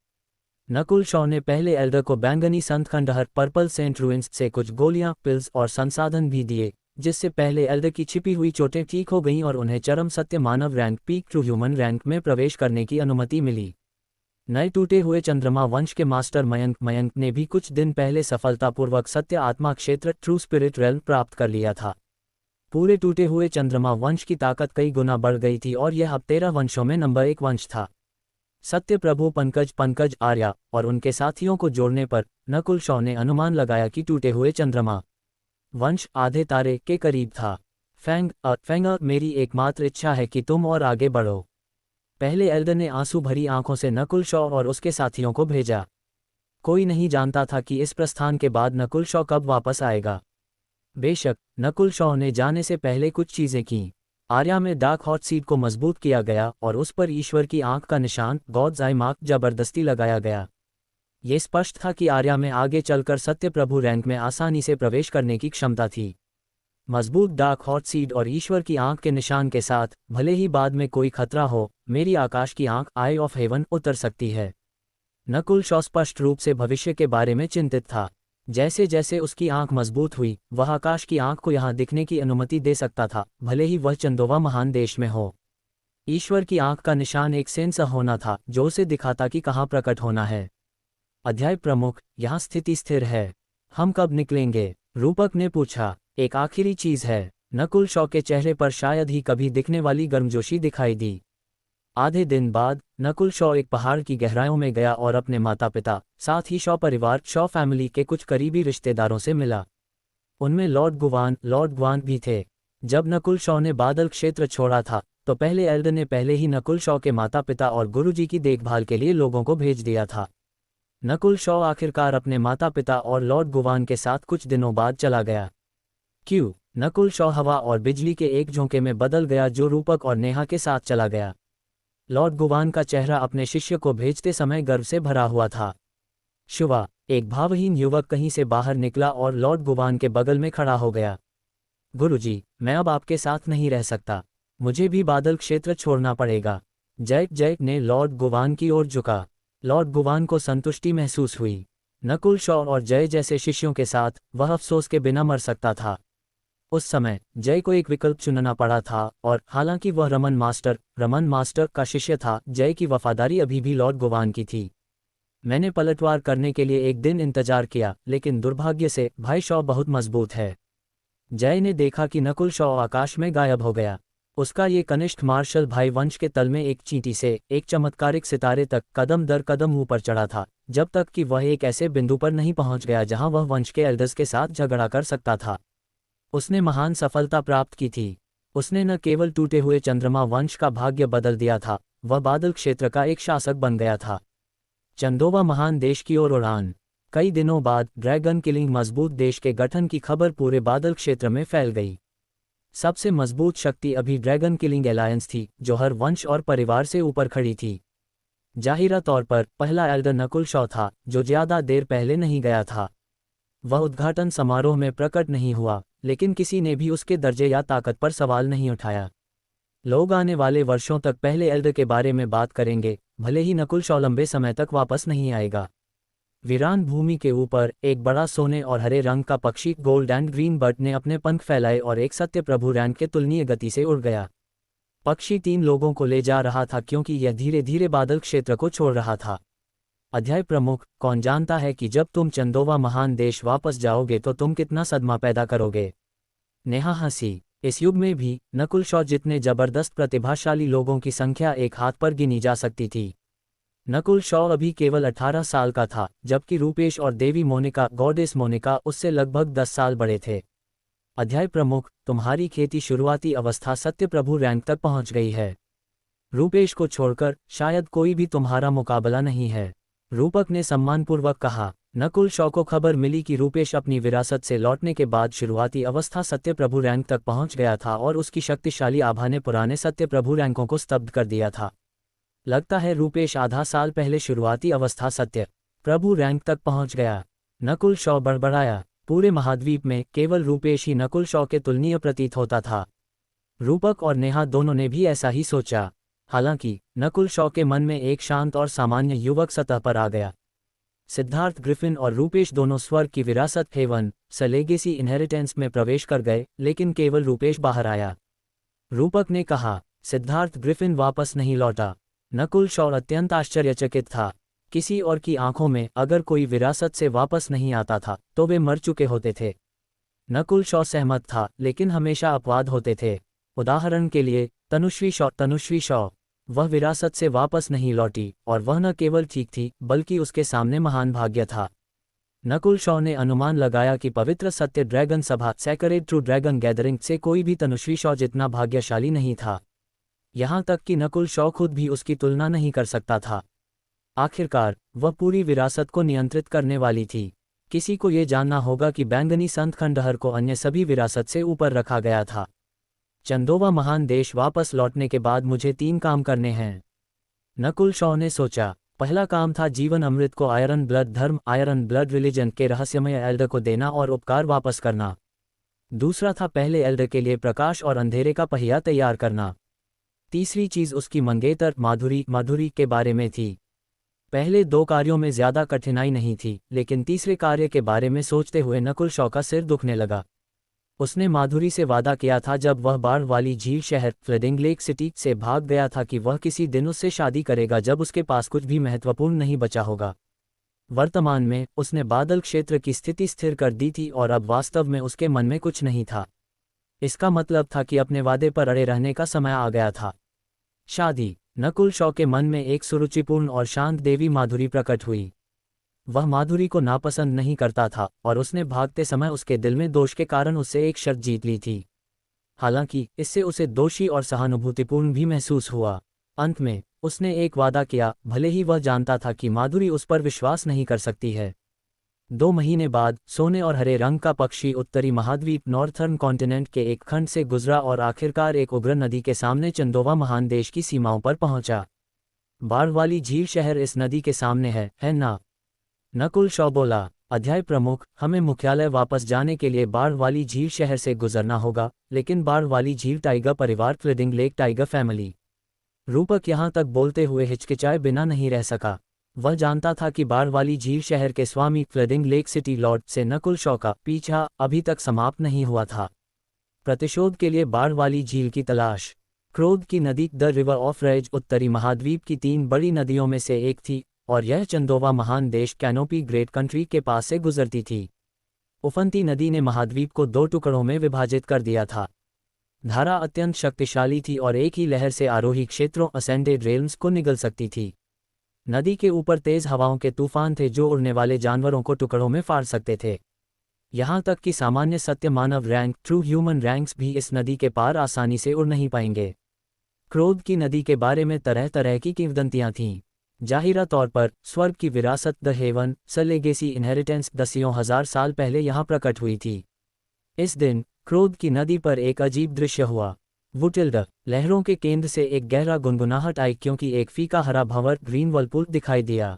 नकुल, शॉ ने पहले एल्डर को बैंगनी संत खंडहर, पर्पल सेंट रूइंस से कुछ गोलियां, पिल्स और संसाधन भी दिए, जिससे पहले एल्डर की छिपी हुई चोटें ठीक हो गईं और उन्हें चरम सत्य मानव rank, peak to human rank में प्रवेश करने की अनुमति मिली। नए टूटे हुए चंद्रमा वंश के मास्टर मयंक ने भी कुछ दिन पहले सफलतापूर्वक सत्य आत्मा क्षेत्र, ट्रू स्पिरिट रेल्म, प्राप्त कर लिया था। पूरे टूटे हुए चंद्रमा वंश की ताकत कई गुना बढ़ गई थी और यह अब 13 वंशों में नंबर 1 वंश था। सत्य प्रभु पंकज आर्या और उनके साथियों को जोड़ने पर नकुल, शॉ ने अनुमान लगाया कि टूटे हुए चंद्रमा वंश आधे तारे के करीब था। फैंग, मेरी एकमात्र इच्छा है कि तुम और आगे बढ़ो। पहले एल्डर ने आंसू भरी आंखों से नकुल, शॉ और उसके साथियों को भेजा। कोई नहीं जानता था कि इस प्रस्थान के बाद नकुल, शॉ कब वापस आएगा। बेशक, नकुल, शॉ ने जाने से पहले कुछ चीजें की। आर्या में डार्क हॉट सीड को मजबूत किया गया और उस पर ईश्वर की आंख का निशान, गॉड्स आई मार्क, जबरदस्ती लगाया गया। ये स्पष्ट था कि आर्या में आगे चलकर सत्य प्रभु रैंक में आसानी से प्रवेश करने की क्षमता थी। मजबूत डार्क हॉट सीड और ईश्वर की आंख के निशान के साथ, भले ही बाद में कोई खतरा हो, मेरी आकाश की आंख, आई ऑफ हेवन, उतर सकती है। नकुल, शॉ स्पष्ट रूप से भविष्य के बारे में चिंतित था। जैसे जैसे उसकी आंख मजबूत हुई, वह आकाश की आंख को यहां दिखने की अनुमति दे सकता था, भले ही वह चंदोवा महान देश में हो। ईश्वर की आंख का निशान एक सेंसर होना था जो उसे दिखाता कि कहां प्रकट होना है। अध्याय प्रमुख, यहां स्थिति स्थिर है। हम कब निकलेंगे? रूपक ने पूछा। एक आखिरी चीज है। नकुल, शॉ के चेहरे पर शायद ही कभी दिखने वाली गर्मजोशी दिखाई दी। आधे दिन बाद नकुल, शॉ एक पहाड़ की गहराइयों में गया और अपने माता पिता, साथ ही शॉ परिवार, शॉ फैमिली के कुछ करीबी रिश्तेदारों से मिला। उनमें लॉर्ड ग्वान भी थे। जब नकुल, शॉ ने बादल क्षेत्र छोड़ा था तो पहले एल्डर ने पहले ही नकुल, शॉ के माता पिता और गुरुजी की देखभाल के लिए लोगों को भेज दिया था। नकुल, शॉ आखिरकार अपने माता पिता और लॉर्ड गुवान के साथ कुछ दिनों बाद चला गया। नकुल, शॉ हवा और बिजली के एक झोंके में बदल गया जो रूपक और नेहा के साथ चला गया। लॉर्ड गुवान का चेहरा अपने शिष्य को भेजते समय गर्व से भरा हुआ था। शुवा, एक भावहीन युवक कहीं से बाहर निकला और लॉर्ड गुवान के बगल में खड़ा हो गया। गुरुजी, मैं अब आपके साथ नहीं रह सकता। मुझे भी बादल क्षेत्र छोड़ना पड़ेगा। जैक ने लॉर्ड गुवान की ओर झुका। लॉर्ड गुवान को संतुष्टि महसूस हुई। नकुल, शॉ और जय जैसे शिष्यों के साथ वह अफसोस के बिना मर सकता था। उस समय जय को एक विकल्प चुनना पड़ा था और हालांकि वह रमन मास्टर का शिष्य था, जय की वफादारी अभी भी लॉर्ड गुवान की थी। मैंने पलटवार करने के लिए एक दिन इंतजार किया, लेकिन दुर्भाग्य से भाई शॉ बहुत मजबूत है। जय ने देखा कि नकुल, शॉ आकाश में गायब हो गया। उसका ये कनिष्ठ मार्शल भाई वंश के तल में एक चींटी से एक चमत्कारिक सितारे तक कदम दर कदम ऊपर चढ़ा था, जब तक कि वह एक ऐसे बिंदु पर नहीं पहुंच गया जहां वह वंश के एल्डर्स के साथ झगड़ा कर सकता था। उसने महान सफलता प्राप्त की थी। उसने न केवल टूटे हुए चंद्रमा वंश का भाग्य बदल दिया था, वह बादल क्षेत्र का एक शासक बन गया था। चंदोवा महान देश की ओर उड़ान। कई दिनों बाद ड्रैगन किलिंग मजबूत देश के गठन की खबर पूरे बादल क्षेत्र में फैल गई। सबसे मजबूत शक्ति अभी ड्रैगन किलिंग एलायंस थी, जो हर वंश और परिवार से ऊपर खड़ी थी। जाहिरा तौर पर पहला एल्डर नकुल, शॉ था, जो ज्यादा देर पहले नहीं गया था। वह उद्घाटन समारोह में प्रकट नहीं हुआ, लेकिन किसी ने भी उसके दर्जे या ताकत पर सवाल नहीं उठाया। लोग आने वाले वर्षों तक पहले एल्डर के बारे में बात करेंगे, भले ही नकुल, शॉ लंबे समय तक वापस नहीं आएगा। वीरान भूमि के ऊपर एक बड़ा सोने और हरे रंग का पक्षी, गोल्ड एंड ग्रीन बर्ड, ने अपने पंख फैलाए और एक सत्य प्रभु रैंक के तुलनीय गति से उड़ गया। पक्षी 3 लोगों को ले जा रहा था क्योंकि यह धीरे धीरे बादल क्षेत्र को छोड़ रहा था। अध्याय प्रमुख, कौन जानता है कि जब तुम चंदोवा महान देश वापस जाओगे तो तुम कितना सदमा पैदा करोगे। नेहा हंसी। इस युग में भी नकुल, शॉ जितने जबरदस्त प्रतिभाशाली लोगों की संख्या एक हाथ पर गिनी जा सकती थी। नकुल, शॉ अभी केवल 18 साल का था, जबकि रूपेश और देवी मोनिका, गॉडेस मोनिका, उससे लगभग 10 साल बड़े थे। अध्याय प्रमुख, तुम्हारी खेती शुरुआती अवस्था सत्य प्रभु रैंक तक पहुंच गई है। रूपेश को छोड़कर शायद कोई भी तुम्हारा मुकाबला नहीं है, रूपक ने सम्मानपूर्वक कहा। नकुल शॉ को खबर मिली कि रूपेश अपनी विरासत से लौटने के बाद शुरुआती अवस्था सत्यप्रभु रैंक तक पहुंच गया था और उसकी शक्तिशाली आभा ने पुराने सत्यप्रभु रैंकों को स्तब्ध कर दिया था। लगता है रूपेश आधा साल पहले शुरुआती अवस्था सत्यप्रभु रैंक तक पहुंच गया, नकुल शॉ बड़बड़ाया। पूरे महाद्वीप में केवल रूपेश ही नकुल शॉ के तुलनीय प्रतीत होता था। रूपक और नेहा दोनों ने भी ऐसा ही सोचा। हालांकि नकुल शॉ के मन में एक शांत और सामान्य युवक सतह पर आ गया। सिद्धार्थ ग्रिफिन और रूपेश दोनों स्वर्ग की विरासत हेवन स लेगेसी इनहेरिटेंस में प्रवेश कर गए, लेकिन केवल रूपेश बाहर आया। रूपक ने कहा, सिद्धार्थ ग्रिफिन वापस नहीं लौटा। नकुल शॉ अत्यंत आश्चर्यचकित था। किसी और की आंखों में अगर कोई विरासत से वापस नहीं आता था तो वे मर चुके होते थे। नकुल शॉ सहमत था, लेकिन हमेशा अपवाद होते थे। उदाहरण के लिए तनुश्री शॉ वह विरासत से वापस नहीं लौटी, और वह न केवल ठीक थी बल्कि उसके सामने महान भाग्य था। नकुल शॉ ने अनुमान लगाया कि पवित्र सत्य ड्रैगन सभा सेक्रेड ट्रू ड्रैगन गैदरिंग से कोई भी तनुश्री शॉ जितना भाग्यशाली नहीं था। यहाँ तक कि नकुल शॉ खुद भी उसकी तुलना नहीं कर सकता था। आखिरकार वह पूरी विरासत को नियंत्रित करने वाली थी। किसी को ये जानना होगा कि बैंगनी संत खंडहर को अन्य सभी विरासत से ऊपर रखा गया था। चंदोवा महान देश वापस लौटने के बाद मुझे 3 काम करने हैं, नकुल शॉ ने सोचा। पहला काम था जीवन अमृत को आयरन ब्लड धर्म आयरन ब्लड रिलीजन के रहस्यमय एल्डर को देना और उपकार वापस करना। दूसरा था पहले एल्डर के लिए प्रकाश और अंधेरे का पहिया तैयार करना। तीसरी चीज उसकी मंगेतर माधुरी के बारे में थी। पहले 2 कार्यों में ज्यादा कठिनाई नहीं थी, लेकिन तीसरे कार्य के बारे में सोचते हुए नकुल शॉ का सिर दुखने लगा। उसने माधुरी से वादा किया था जब वह बाढ़ वाली झील शहर फ्लडिंग लेक सिटी से भाग गया था कि वह किसी दिन उससे शादी करेगा जब उसके पास कुछ भी महत्वपूर्ण नहीं बचा होगा। वर्तमान में उसने बादल क्षेत्र की स्थिति स्थिर कर दी थी और अब वास्तव में उसके मन में कुछ नहीं था। इसका मतलब था कि अपने वादे पर अड़े रहने का समय आ गया था। शादी। नकुल शॉ के मन में एक सुरुचिपूर्ण और शांत देवी माधुरी प्रकट हुई। वह माधुरी को नापसंद नहीं करता था और उसने भागते समय उसके दिल में दोष के कारण उससे एक शर्त जीत ली थी। हालांकि इससे उसे दोषी और सहानुभूतिपूर्ण भी महसूस हुआ। अंत में उसने एक वादा किया, भले ही वह जानता था कि माधुरी उस पर विश्वास नहीं कर सकती है। 2 महीने बाद सोने और हरे रंग का पक्षी उत्तरी महाद्वीप नॉर्थर्न कॉन्टिनेंट के एक खंड से गुजरा और आखिरकार एक उग्र नदी के सामने चंदोवा महान देश की सीमाओं पर पहुंचा। बाढ़ वाली झील शहर इस नदी के सामने है ना? नकुल शॉ बोला। अध्याय प्रमुख, हमें मुख्यालय वापस जाने के लिए बाढ़ वाली झील शहर से गुजरना होगा, लेकिन बाढ़ वाली झील टाइगर परिवार फ्लडिंग लेक टाइगर फैमिली। रूपक यहाँ तक बोलते हुए हिचकिचाए बिना नहीं रह सका। वह जानता था कि बाढ़ वाली झील शहर के स्वामी फ्लडिंग लेक सिटी लॉर्ड से नकुल शॉ का पीछा अभी तक समाप्त नहीं हुआ था। प्रतिशोध के लिए बाढ़ वाली झील की तलाश। क्रोध की नदी द रिवर ऑफ रेज उत्तरी महाद्वीप की 3 बड़ी नदियों में से एक थी और यह चंदोवा महान देश कैनोपी ग्रेट कंट्री के पास से गुजरती थी। उफनती नदी ने महाद्वीप को 2 टुकड़ों में विभाजित कर दिया था। धारा अत्यंत शक्तिशाली थी और एक ही लहर से आरोही क्षेत्रों असेंडेड रेल्म्स को निगल सकती थी। नदी के ऊपर तेज हवाओं के तूफान थे जो उड़ने वाले जानवरों को टुकड़ों में फाड़ सकते थे। यहाँ तक कि सामान्य सत्य मानव रैंक ट्रू ह्यूमन रैंक्स भी इस नदी के पार आसानी से उड़ नहीं पाएंगे। क्रोध की नदी के बारे में तरह तरह की किंवदंतियां थीं। जाहिरा तौर पर स्वर्ग की विरासत द हेवन स लेगेसी इनहेरिटेंस दसियों हजार साल पहले यहाँ प्रकट हुई थी। इस दिन क्रोध की नदी पर एक अजीब दृश्य हुआ। वुटिल्ड लहरों के केंद्र से एक गहरा गुनगुनाहट आई क्योंकि एक फीका हरा भंवर ग्रीन वर्लपूल दिखाई दिया।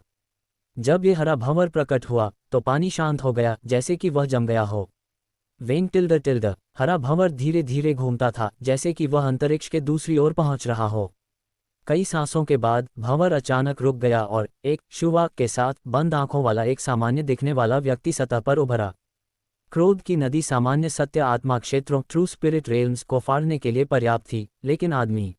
जब यह हरा भंवर प्रकट हुआ तो पानी शांत हो गया, जैसे कि वह जम गया हो। वेंग टिल्ड हरा भंवर धीरे धीरे घूमता था, जैसे कि वह अंतरिक्ष के दूसरी ओर पहुंच रहा हो। कई सांसों के बाद भंवर अचानक रुक गया और एक शुवा के साथ बंद आंखों वाला एक सामान्य दिखने वाला व्यक्ति सतह पर उभरा। क्रोध की नदी सामान्य सत्य आत्मा क्षेत्रों ट्रू स्पिरिट रेल्म्स को फाड़ने के लिए पर्याप्त थी, लेकिन आदमी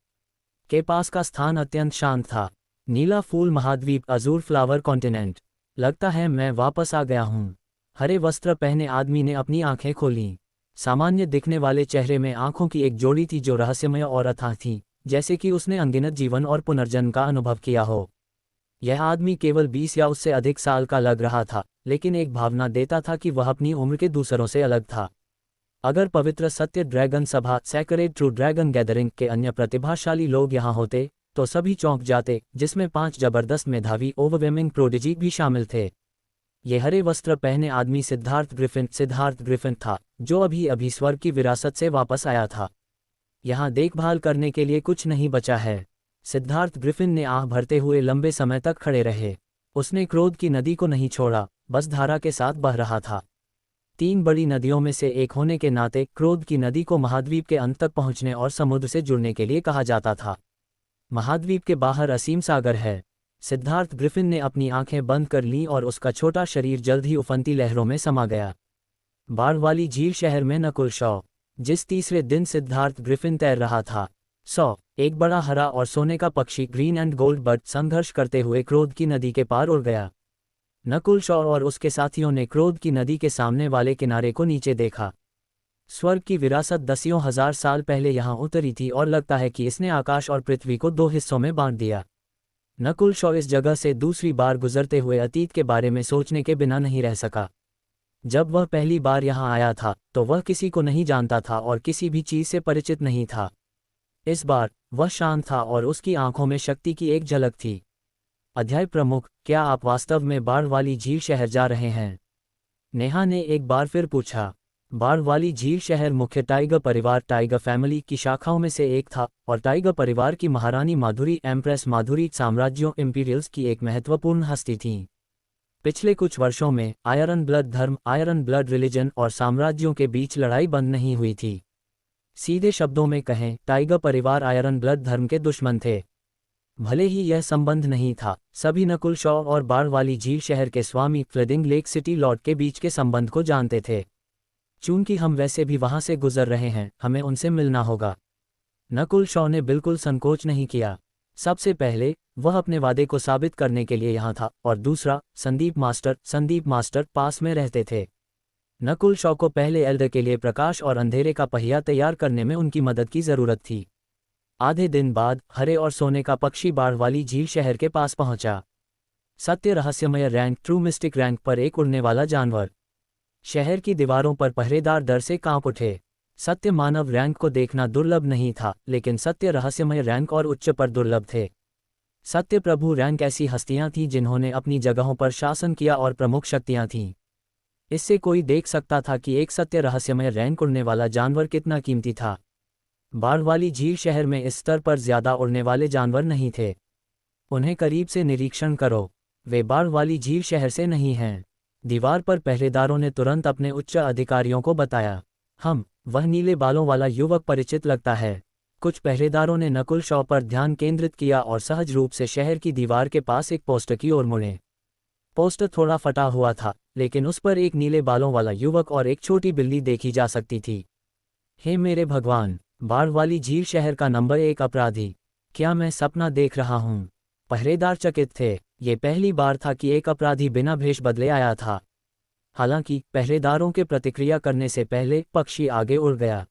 के पास का स्थान अत्यंत शांत था। नीला फूल महाद्वीप अजूर फ्लावर कॉन्टिनेंट। लगता है मैं वापस आ गया हूँ। हरे वस्त्र पहने आदमी ने अपनी आंखें खोलीं। सामान्य दिखने वाले चेहरे में आंखों की एक जोड़ी थी जो रहस्यमय और अथाह थी, जैसे कि उसने अनगिनत जीवन और पुनर्जन्म का अनुभव किया हो। यह आदमी केवल 20 या उससे अधिक साल का लग रहा था, लेकिन एक भावना देता था कि वह अपनी उम्र के दूसरों से अलग था। अगर पवित्र सत्य ड्रैगन सभा सेक्रेड ट्रू ड्रैगन गैदरिंग के अन्य प्रतिभाशाली लोग यहाँ होते तो सभी चौंक जाते, जिसमें 5 जबरदस्त मेधावी ओवरवेमिंग प्रोडिजी भी शामिल थे। ये हरे वस्त्र पहने आदमी सिद्धार्थ ग्रिफिन था, जो अभी अभी स्वर्ग की विरासत से वापस आया था। यहाँ देखभाल करने के लिए कुछ नहीं बचा है। सिद्धार्थ ग्रिफिन ने आह भरते हुए लंबे समय तक खड़े रहे। उसने क्रोध की नदी को नहीं छोड़ा, बस धारा के साथ बह रहा था। 3 बड़ी नदियों में से एक होने के नाते क्रोध की नदी को महाद्वीप के अंत तक पहुंचने और समुद्र से जुड़ने के लिए कहा जाता था। महाद्वीप के बाहर असीम सागर है। सिद्धार्थ ग्रिफिन ने अपनी आंखें बंद कर लीं और उसका छोटा शरीर जल्द ही उफनती लहरों में समा गया। बाढ़ वाली झील शहर में नकुल शॉ। जिस तीसरे दिन सिद्धार्थ ग्रिफिन तैर रहा था, एक बड़ा हरा और सोने का पक्षी ग्रीन एंड गोल्ड बर्ड संघर्ष करते हुए क्रोध की नदी के पार उड़ गया। नकुल शॉ और उसके साथियों ने क्रोध की नदी के सामने वाले किनारे को नीचे देखा। स्वर्ग की विरासत दसियों हजार साल पहले यहाँ उतरी थी और लगता है कि इसने आकाश और पृथ्वी को 2 हिस्सों में बांट दिया। नकुल शॉ इस जगह से दूसरी बार गुजरते हुए अतीत के बारे में सोचने के बिना नहीं रह सका। जब वह पहली बार यहाँ आया था तो वह किसी को नहीं जानता था और किसी भी चीज से परिचित नहीं था। इस बार वह शांत था और उसकी आंखों में शक्ति की एक झलक थी। अध्याय प्रमुख, क्या आप वास्तव में बाढ़ वाली झील शहर जा रहे हैं? नेहा ने एक बार फिर पूछा। बाढ़ वाली झील शहर मुख्य टाइगर परिवार टाइगर फैमिली की शाखाओं में से एक था और टाइगर परिवार की महारानी माधुरी एम्प्रेस माधुरी साम्राज्यों इम्पीरियल्स की एक महत्वपूर्ण हस्ती थीं। पिछले कुछ वर्षों में आयरन ब्लड धर्म, आयरन ब्लड रिलीजन और साम्राज्यों के बीच लड़ाई बंद नहीं हुई थी। सीधे शब्दों में कहें, टाइगर परिवार आयरन ब्लड धर्म के दुश्मन थे। भले ही यह संबंध नहीं था, सभी नकुल शॉ और बाढ़ वाली झील शहर के स्वामी फ्लडिंग लेक सिटी लॉर्ड के बीच के संबंध को जानते थे। चूंकि हम वैसे भी वहां से गुजर रहे हैं, हमें उनसे मिलना होगा। नकुल शॉ ने बिल्कुल संकोच नहीं किया। सबसे पहले वह अपने वादे को साबित करने के लिए यहाँ था और दूसरा, संदीप मास्टर पास में रहते थे। नकुल शॉ को पहले एल्डर के लिए प्रकाश और अंधेरे का पहिया तैयार करने में उनकी मदद की जरूरत थी। आधे दिन बाद हरे और सोने का पक्षी बाढ़ वाली झील शहर के पास पहुंचा। सत्य रहस्यमय रैंक ट्रू मिस्टिक रैंक पर एक उड़ने वाला जानवर। शहर की दीवारों पर पहरेदार डर से कांप उठे। सत्य मानव रैंक को देखना दुर्लभ नहीं था, लेकिन सत्य रहस्यमय रैंक और उच्च पर दुर्लभ थे। सत्य प्रभु रैंक ऐसी हस्तियां थीं जिन्होंने अपनी जगहों पर शासन किया और प्रमुख शक्तियां थीं। इससे कोई देख सकता था कि एक सत्य रहस्यमय रैंक उड़ने वाला जानवर कितना कीमती था। बाढ़ वाली झील शहर में इस स्तर पर ज्यादा उड़ने वाले जानवर नहीं थे। उन्हें करीब से निरीक्षण करो, वे बाढ़ वाली झील शहर से नहीं हैं। दीवार पर पहरेदारों ने तुरंत अपने उच्च अधिकारियों को बताया। वह नीले बालों वाला युवक परिचित लगता है। कुछ पहरेदारों ने नकुल शॉ पर ध्यान केंद्रित किया और सहज रूप से शहर की दीवार के पास एक पोस्टर की ओर मुड़े। पोस्टर थोड़ा फटा हुआ था, लेकिन उस पर एक नीले बालों वाला युवक और एक छोटी बिल्ली देखी जा सकती थी। हे मेरे भगवान, बाढ़ वाली झील शहर का नंबर 1 अपराधी। क्या मैं सपना देख रहा हूँ? पहरेदार चकित थे। ये पहली बार था कि एक अपराधी बिना भेष बदले आया था। हालांकि पहरेदारों के प्रतिक्रिया करने से पहले पक्षी आगे उड़ गया।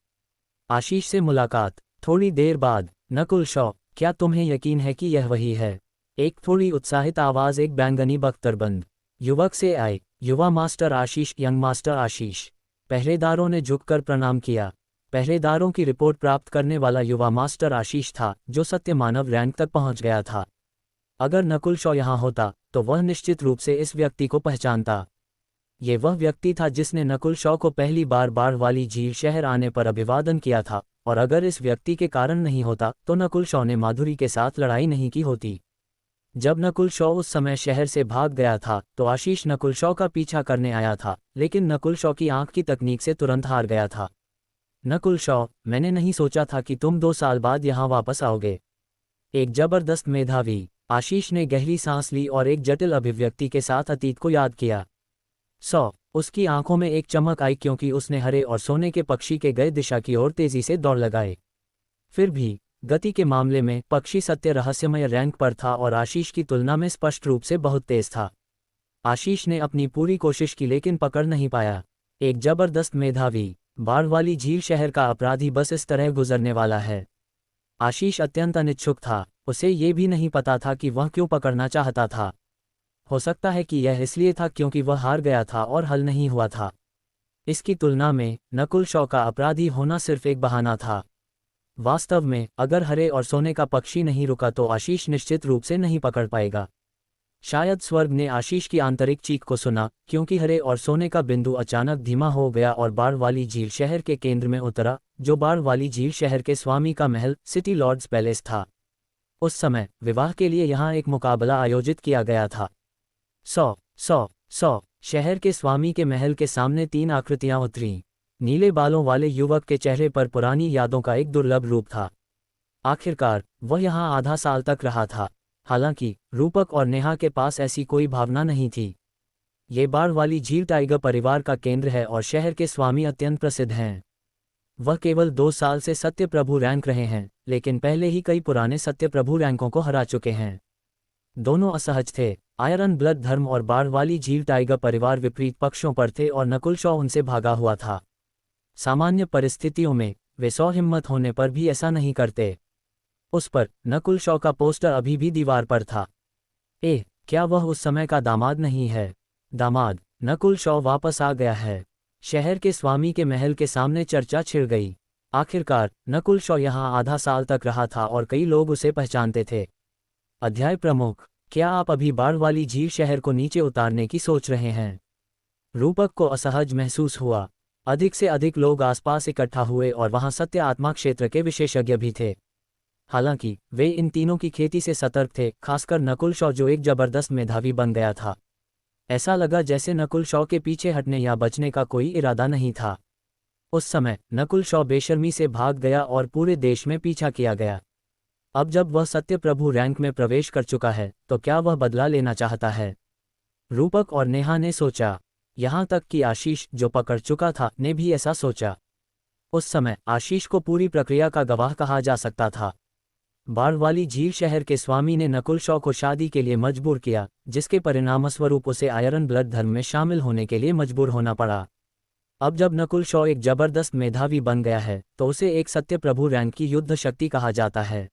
आशीष से मुलाकात। थोड़ी देर बाद, नकुल शॉ, क्या तुम्हें यकीन है कि यह वही है? एक थोड़ी उत्साहित आवाज एक बैंगनी बख्तरबंद युवक से आई। युवा मास्टर आशीष, यंग मास्टर आशीष। पहरेदारों ने झुककर प्रणाम किया। पहरेदारों की रिपोर्ट प्राप्त करने वाला युवा मास्टर आशीष था, जो सत्य मानव रैंक तक पहुंच गया था। अगर नकुल शॉ यहाँ होता तो वह निश्चित रूप से इस व्यक्ति को पहचानता। ये वह व्यक्ति था जिसने नकुल शॉ को पहली बार बाढ़ वाली झील शहर आने पर अभिवादन किया था, और अगर इस व्यक्ति के कारण नहीं होता तो नकुल शॉ ने माधुरी के साथ लड़ाई नहीं की होती। जब नकुल शॉ उस समय शहर से भाग गया था तो आशीष नकुल शॉ का पीछा करने आया था, लेकिन नकुल शॉ की आंख की तकनीक से तुरंत हार गया था। नकुल शॉ, मैंने नहीं सोचा था कि तुम 2 साल बाद यहाँ वापस आओगे। एक जबरदस्त मेधावी। आशीष ने गहरी सांस ली और एक जटिल अभिव्यक्ति के साथ अतीत को याद किया। उसकी आंखों में एक चमक आई क्योंकि उसने हरे और सोने के पक्षी के गए दिशा की ओर तेजी से दौड़ लगाए। फिर भी गति के मामले में पक्षी सत्य रहस्यमय रैंक पर था और आशीष की तुलना में स्पष्ट रूप से बहुत तेज था। आशीष ने अपनी पूरी कोशिश की लेकिन पकड़ नहीं पाया। एक जबरदस्त मेधावी। बाढ़ वाली झील शहर का अपराधी बस इस तरह गुजरने वाला है। आशीष अत्यंत अनिच्छुक था। उसे ये भी नहीं पता था कि वह क्यों पकड़ना चाहता था। हो सकता है कि यह इसलिए था क्योंकि वह हार गया था और हल नहीं हुआ था। इसकी तुलना में नकुल शॉ का अपराधी होना सिर्फ एक बहाना था। वास्तव में अगर हरे और सोने का पक्षी नहीं रुका तो आशीष निश्चित रूप से नहीं पकड़ पाएगा। शायद स्वर्ग ने आशीष की आंतरिक चीख को सुना, क्योंकि हरे और सोने का बिंदु अचानक धीमा हो गया और बाढ़ वाली झील शहर के केंद्र में उतरा, जो बाढ़ वाली झील शहर के स्वामी का महल सिटी लॉर्ड्स पैलेस था। उस समय विवाह के लिए यहाँ एक मुकाबला आयोजित किया गया था। 100 शहर के स्वामी के महल के सामने 3 आकृतियां उतरीं। नीले बालों वाले युवक के चेहरे पर पुरानी यादों का एक दुर्लभ रूप था। आखिरकार वह यहाँ आधा साल तक रहा था। हालांकि रूपक और नेहा के पास ऐसी कोई भावना नहीं थी। ये बाढ़ वाली झील टाइगर परिवार का केंद्र है और शहर के स्वामी अत्यंत प्रसिद्ध हैं। वह केवल 2 साल से सत्य प्रभु रैंक रहे हैं, लेकिन पहले ही कई पुराने सत्य प्रभु रैंकों को हरा चुके हैं। दोनों असहज थे। आयरन ब्लड धर्म और बाढ़ वाली झील टाइगर परिवार विपरीत पक्षों पर थे और नकुल शॉ उनसे भागा हुआ था। सामान्य परिस्थितियों में वे 100 हिम्मत होने पर भी ऐसा नहीं करते। उस पर नकुल शॉ का पोस्टर अभी भी दीवार पर था। क्या वह उस समय का दामाद नहीं है? दामाद नकुल शॉ वापस आ गया है। शहर के स्वामी के महल के सामने चर्चा छिड़ गई। आखिरकार नकुल शॉ यहाँ आधा साल तक रहा था और कई लोग उसे पहचानते थे। अध्याय प्रमुख, क्या आप अभी बाढ़ वाली झील शहर को नीचे उतारने की सोच रहे हैं? रूपक को असहज महसूस हुआ। अधिक से अधिक लोग आसपास इकट्ठा हुए और वहां सत्य आत्मा क्षेत्र के विशेषज्ञ भी थे। हालांकि वे इन तीनों की खेती से सतर्क थे, खासकर नकुल शॉ जो एक जबरदस्त मेधावी बन गया था। ऐसा लगा जैसे नकुल शॉ के पीछे हटने या बचने का कोई इरादा नहीं था। उस समय नकुल शॉ बेशर्मी से भाग गया और पूरे देश में पीछा किया गया। अब जब वह सत्य प्रभु रैंक में प्रवेश कर चुका है तो क्या वह बदला लेना चाहता है? रूपक और नेहा ने सोचा। यहाँ तक कि आशीष, जो पकड़ चुका था, ने भी ऐसा सोचा। उस समय आशीष को पूरी प्रक्रिया का गवाह कहा जा सकता था। बाढ़ वाली झील शहर के स्वामी ने नकुल शॉ को शादी के लिए मजबूर किया, जिसके परिणामस्वरूप उसे आयरन ब्लड धर्म में शामिल होने के लिए मजबूर होना पड़ा। अब जब नकुल शॉ एक जबरदस्त मेधावी बन गया है तो उसे एक सत्य प्रभु रैंक की युद्ध शक्ति कहा जाता है।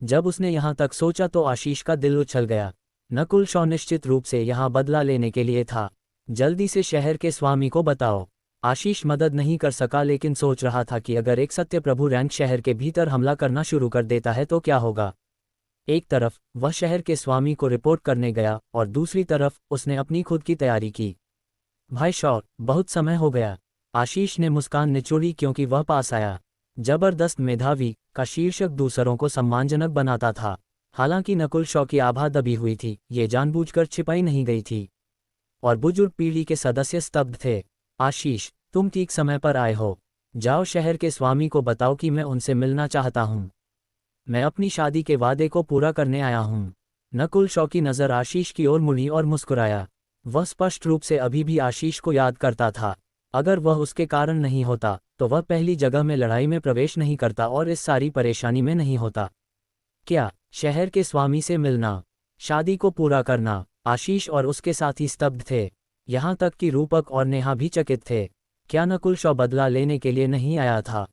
जब उसने यहाँ तक सोचा तो आशीष का दिल उछल गया। नकुल शॉ निश्चित रूप से यहाँ बदला लेने के लिए था। जल्दी से शहर के स्वामी को बताओ। आशीष मदद नहीं कर सका, लेकिन सोच रहा था कि अगर एक सत्य प्रभु रैंक शहर के भीतर हमला करना शुरू कर देता है तो क्या होगा। एक तरफ वह शहर के स्वामी को रिपोर्ट करने गया और दूसरी तरफ उसने अपनी खुद की तैयारी की। भाई शॉ, बहुत समय हो गया। आशीष ने मुस्कान निचोड़ी क्योंकि वह पास आया। जबरदस्त मेधावी का शीर्षक दूसरों को सम्मानजनक बनाता था। हालांकि नकुल शॉ की आभा दबी हुई थी, ये जानबूझकर छिपाई नहीं गई थी। और बुजुर्ग पीढ़ी के सदस्य स्तब्ध थे। आशीष, तुम ठीक समय पर आए हो। जाओ शहर के स्वामी को बताओ कि मैं उनसे मिलना चाहता हूँ। मैं अपनी शादी के वादे को पूरा करने आया हूँ। नकुल शॉ की नज़र आशीष की ओर मुड़ी और मुस्कुराया। वह स्पष्ट रूप से अभी भी आशीष को याद करता था। अगर वह उसके कारण नहीं होता तो वह पहली जगह में लड़ाई में प्रवेश नहीं करता और इस सारी परेशानी में नहीं होता। क्या शहर के स्वामी से मिलना, शादी को पूरा करना? आशीष और उसके साथी स्तब्ध थे। यहाँ तक कि रूपक और नेहा भी चकित थे। क्या नकुल शॉ बदला लेने के लिए नहीं आया था?